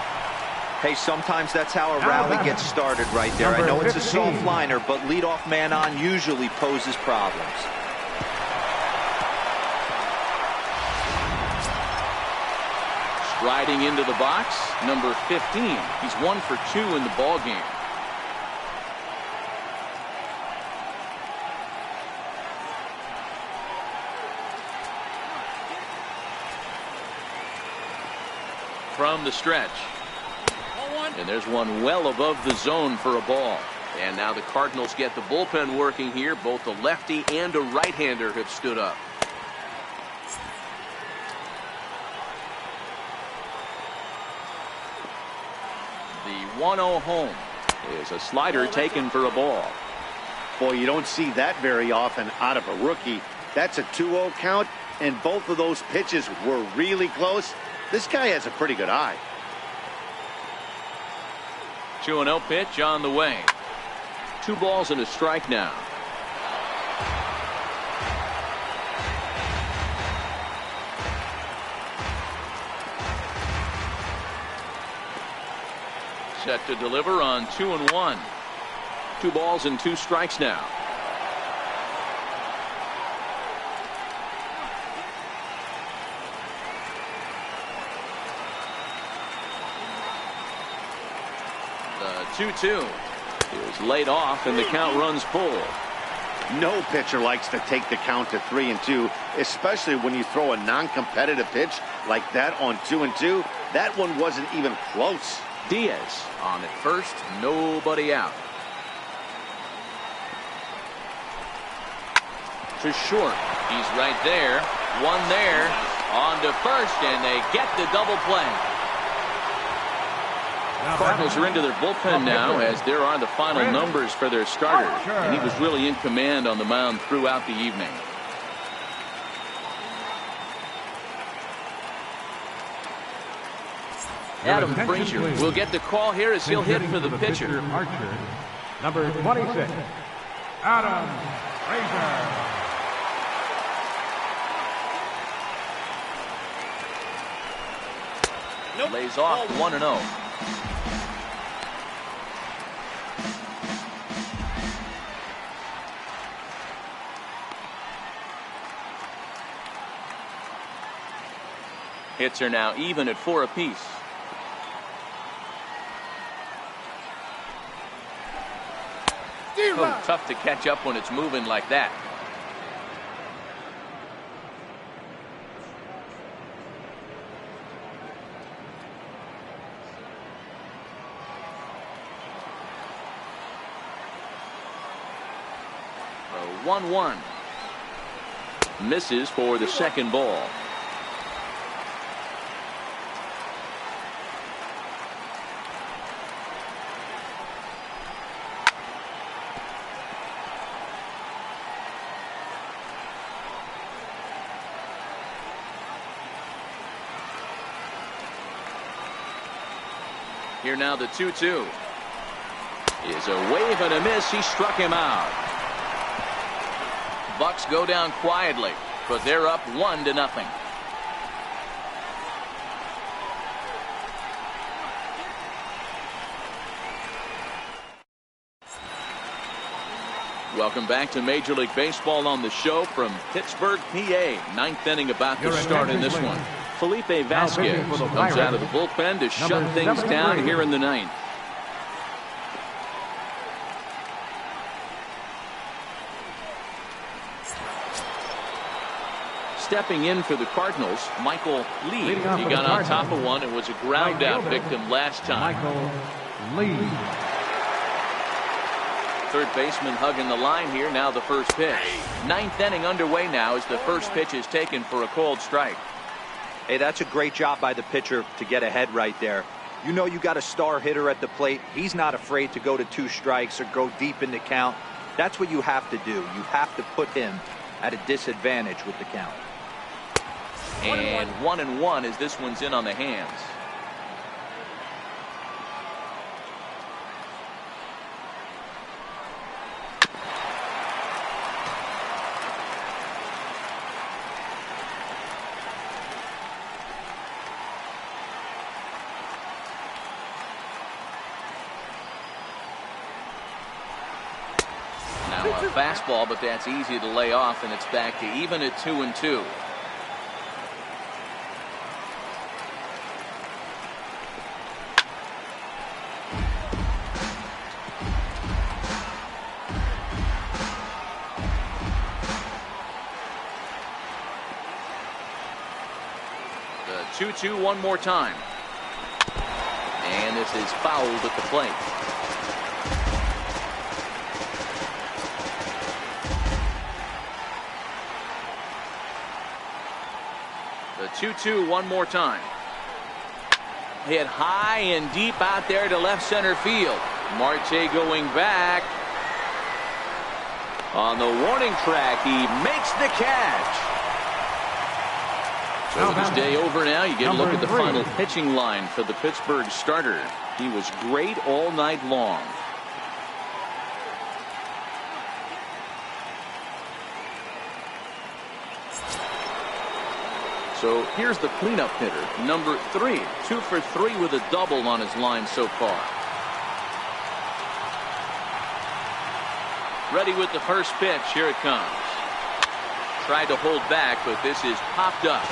Hey, sometimes that's how a rally gets started right there. I know it's a soft liner, but leadoff man on usually poses problems. Striding into the box, number 15. He's 1 for 2 in the ball game. From the stretch. And there's one well above the zone for a ball. And now the Cardinals get the bullpen working here. Both a lefty and a right-hander have stood up. The 1-0 home is a slider taken for a ball. Boy, you don't see that very often out of a rookie. That's a 2-0 count, and both of those pitches were really close. This guy has a pretty good eye. 2-0 pitch on the way. 2 balls and a strike now. Set to deliver on 2-1. 2 balls and 2 strikes now. The 2-2 is laid off and the count runs full. No pitcher likes to take the count to 3-2, especially when you throw a non-competitive pitch like that on 2-2. That one wasn't even close. Diaz on at first, nobody out. To short, he's right there. One there, on to first, and they get the double play. Cardinals are into their bullpen now, as there are the final numbers for their starter, and he was really in command on the mound throughout the evening. Adam Frazier will get the call here as he'll hit for the pitcher. Archer, number 26, Adam Frazier. Lays off 1-0. Hits are now even at 4 apiece. Oh, tough to catch up when it's moving like that. A 1-1. Misses for the second ball. Here now the 2-2 is a wave and a miss. He struck him out. Bucks go down quietly, but they're up 1-0. Welcome back to Major League Baseball on the show from Pittsburgh, PA. Ninth inning about to start in this one. Felipe Vasquez comes out of the bullpen to shut things down here in the ninth. Stepping in for the Cardinals, Michael Lee. He got on top of one and was a ground out victim last time. Michael Lee. Third baseman hugging the line here. Now the first pitch. Ninth inning underway now as the first pitch is taken for a called strike. Hey, that's a great job by the pitcher to get ahead right there. You know you got a star hitter at the plate. He's not afraid to go to 2 strikes or go deep in the count. That's what you have to do. You have to put him at a disadvantage with the count. And 1-1 as this one's in on the hands. A fastball, but that's easy to lay off, and it's back to even at 2-2. The 2-2 one more time. And this is fouled at the plate. The 2-2 one more time. Hit high and deep out there to left center field. Marte going back. On the warning track, he makes the catch. So this day over now, you get a look at the final pitching line for the Pittsburgh starter. He was great all night long. So here's the cleanup hitter, number 3. 2 for 3 with a double on his line so far. Ready with the first pitch. Here it comes. Tried to hold back, but this is popped up.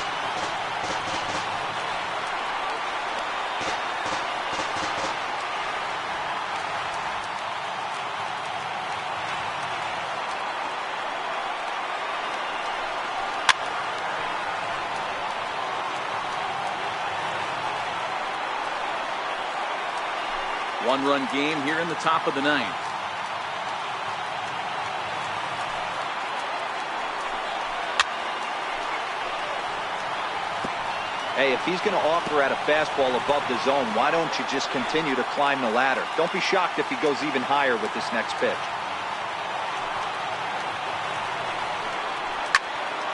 One-run game here in the top of the ninth. Hey, if he's going to offer at a fastball above the zone, why don't you just continue to climb the ladder? Don't be shocked if he goes even higher with this next pitch.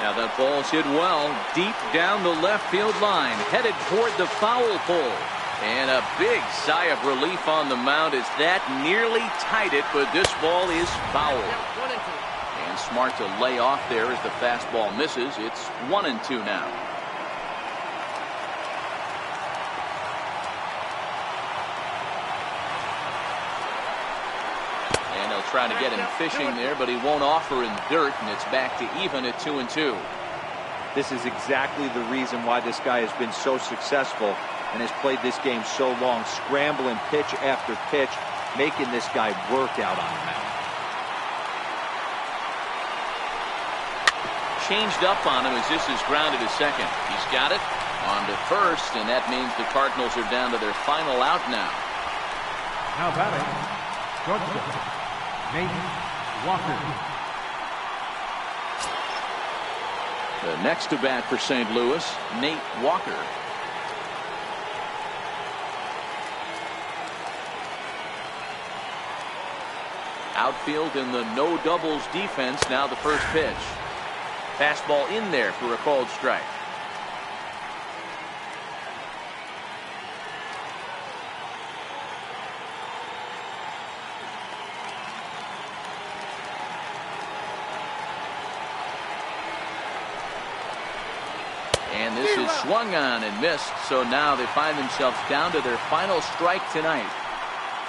Now that ball's hit well, deep down the left field line, headed toward the foul pole. And a big sigh of relief on the mound as that nearly tied it, but this ball is foul. And smart to lay off there as the fastball misses. It's 1-2 now. And they'll try to get him fishing there, but he won't offer in dirt, and it's back to even at 2-2. This is exactly the reason why this guy has been so successful and has played this game so long, scrambling pitch after pitch, making this guy work out on the mound. Changed up on him as this is grounded to second. He's got it on to first, and that means the Cardinals are down to their final out now. Now batting, shortstop, Nate Walker. The next to bat for St. Louis, Nate Walker. Outfield in the no doubles defense. Now the first pitch. Fastball in there for a called strike. And this is swung on and missed, so now they find themselves down to their final strike tonight.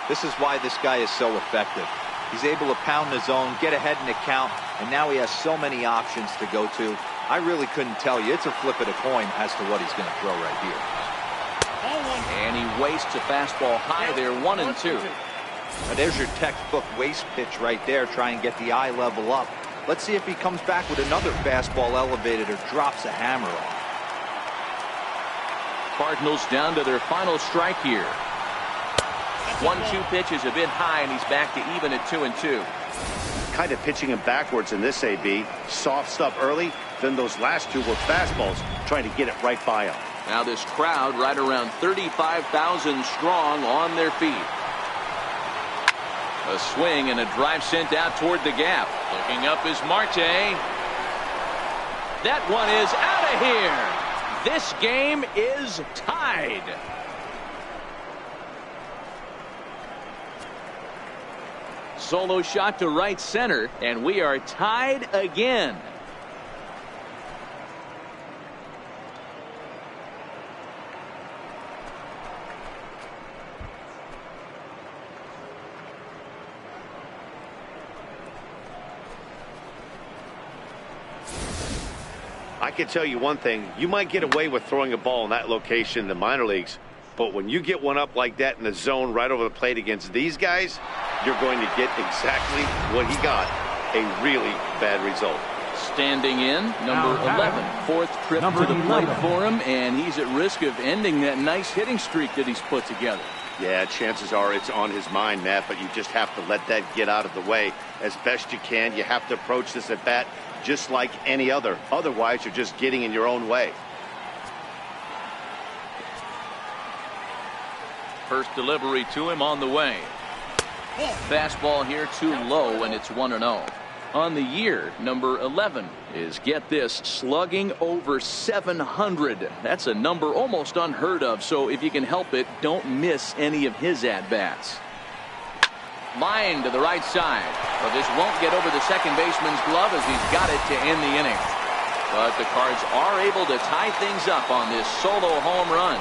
This is why this guy is so effective. He's able to pound the zone, get ahead in the count, and now he has so many options to go to. I really couldn't tell you. It's a flip of the coin as to what he's going to throw right here. And he wastes a fastball high there, 1-2. Now there's your textbook waste pitch right there. Try and get the eye level up. Let's see if he comes back with another fastball elevated or drops a hammer off. Cardinals down to their final strike here. 1-2 pitch is a bit high, and he's back to even at 2-2. Kind of pitching him backwards in this AB. Soft stuff early, then those last two were fastballs, trying to get it right by him. Now this crowd right around 35,000 strong on their feet. A swing and a drive sent out toward the gap. Looking up is Marte. That one is out of here. This game is tied. Solo shot to right center, and we are tied again. I can tell you one thing. You might get away with throwing a ball in that location in the minor leagues, but when you get one up like that in the zone right over the plate against these guys, you're going to get exactly what he got, a really bad result. Standing in, number 11, fourth trip to the plate for him, and he's at risk of ending that nice hitting streak that he's put together. Yeah, chances are it's on his mind, Matt, but you just have to let that get out of the way as best you can. You have to approach this at bat just like any other. Otherwise, you're just getting in your own way. First delivery to him on the way. Fastball here too low, and it's 1-0. On the year, number 11 is, get this, slugging over 700. That's a number almost unheard of, so if you can help it, don't miss any of his at-bats. Line to the right side. Well, this won't get over the second baseman's glove as he's got it to end the inning. But the Cards are able to tie things up on this solo home run.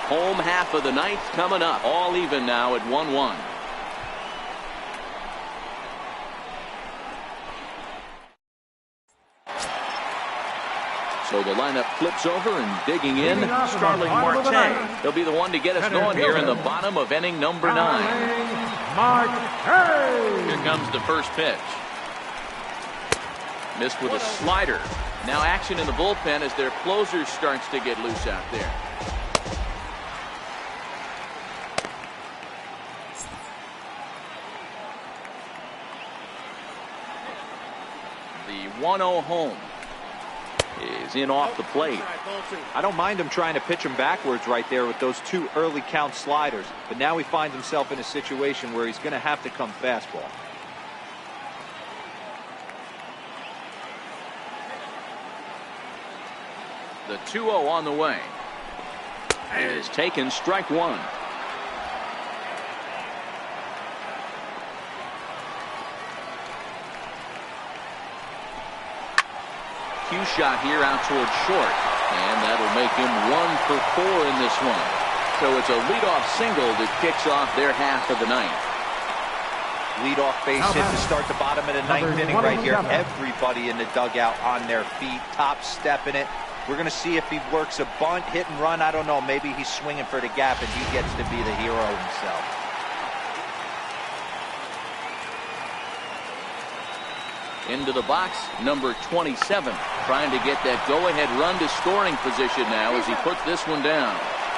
Home half of the ninth coming up. All even now at 1-1. So the lineup flips over and digging in. Starling Marte. He'll be the one to get us going here in the bottom of inning number 9. Here comes the first pitch. Missed with a slider. Now action in the bullpen as their closer starts to get loose out there. The 1-0 home is in off the plate. I don't mind him trying to pitch him backwards right there with those two early count sliders, but now he finds himself in a situation where he's going to have to come fastball. The 2-0 on the way is taken, strike one. Cue shot here out towards short, and that'll make him 1 for 4 in this one. So it's a leadoff single that kicks off their half of the ninth. Leadoff base hit to start the bottom of the ninth inning right here. Everybody in the dugout on their feet, top stepping it. We're going to see if he works a bunt, hit and run. I don't know. Maybe he's swinging for the gap and he gets to be the hero himself. Into the box, number 27, trying to get that go-ahead run to scoring position now as he puts this one down.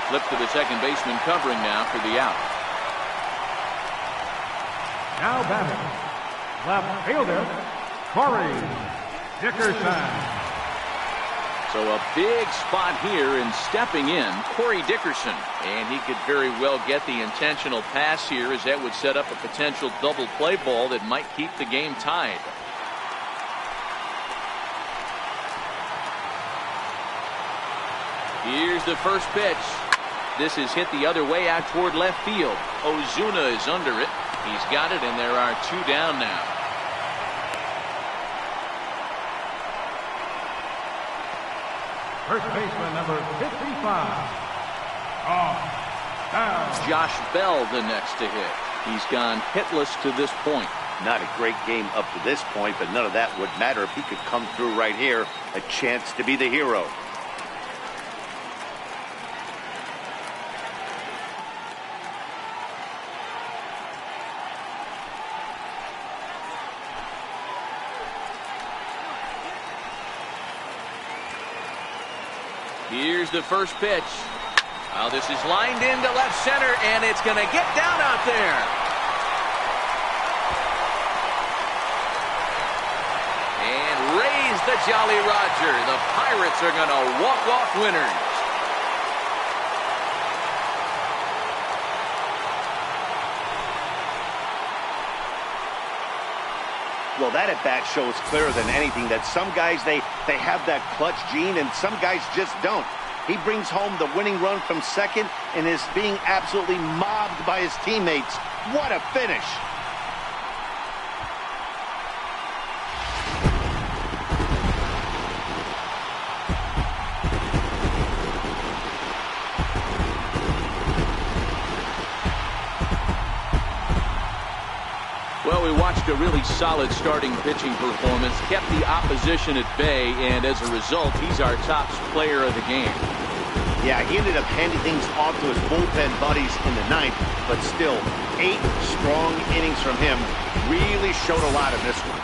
Flip to the second baseman covering now for the out. Now batting, left fielder, Corey Dickerson. So a big spot here, and stepping in, Corey Dickerson. And he could very well get the intentional pass here, as that would set up a potential double play ball that might keep the game tied. Here's the first pitch. This is hit the other way out toward left field. Ozuna is under it. He's got it, and there are two down now. First baseman number 55. Down. Josh Bell the next to hit. He's gone hitless to this point. Not a great game up to this point, but none of that would matter if he could come through right here. A chance to be the hero. Here's the first pitch. Now this is lined into left center, and it's going to get down out there. And raise the Jolly Roger. The Pirates are going to walk off winners. Well, that at-bat shows clearer than anything that some guys, they have that clutch gene and some guys just don't. He brings home the winning run from second and is being absolutely mobbed by his teammates. What a finish. Well, we watched a really solid starting pitching performance, kept the opposition at bay, and as a result, he's our top player of the game. Yeah, he ended up handing things off to his bullpen buddies in the ninth, but still, 8 strong innings from him really showed a lot in this one.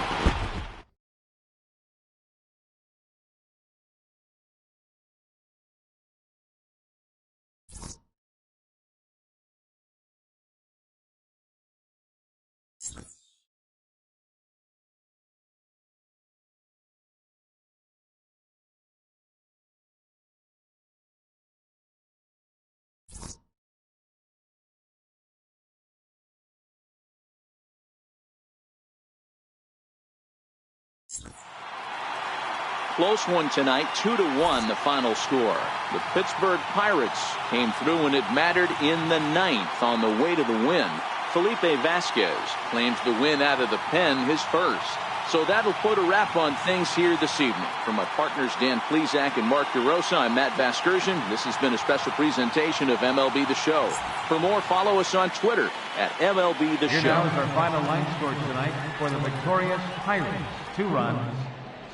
Close one tonight, 2-1 the final score. The Pittsburgh Pirates came through when it mattered in the ninth on the way to the win. Felipe Vasquez claims the win out of the pen, his first. So that'll put a wrap on things here this evening. For my partners Dan Plesac and Mark DeRosa, I'm Matt Vasgersian. This has been a special presentation of MLB The Show. For more, follow us on Twitter at MLB The Show. Here now is our final line score tonight for the victorious Pirates. 2 runs,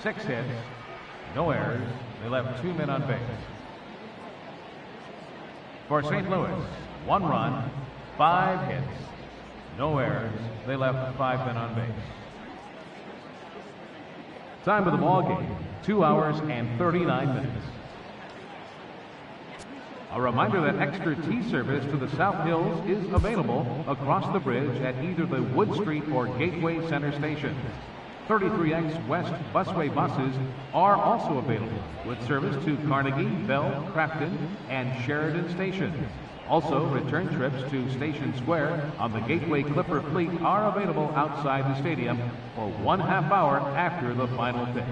6 hits, no errors. They left 2 men on base. For St. Louis, 1 run, 5 hits, no errors. They left 5 men on base. Time of the ball game, 2 hours and 39 minutes. A reminder that extra T service to the South Hills is available across the bridge at either the Wood Street or Gateway Center stations. 33X West busway buses are also available with service to Carnegie, Bell, Crafton, and Sheridan stations. Also, return trips to Station Square on the Gateway Clipper fleet are available outside the stadium for 1/2 hour after the final pitch.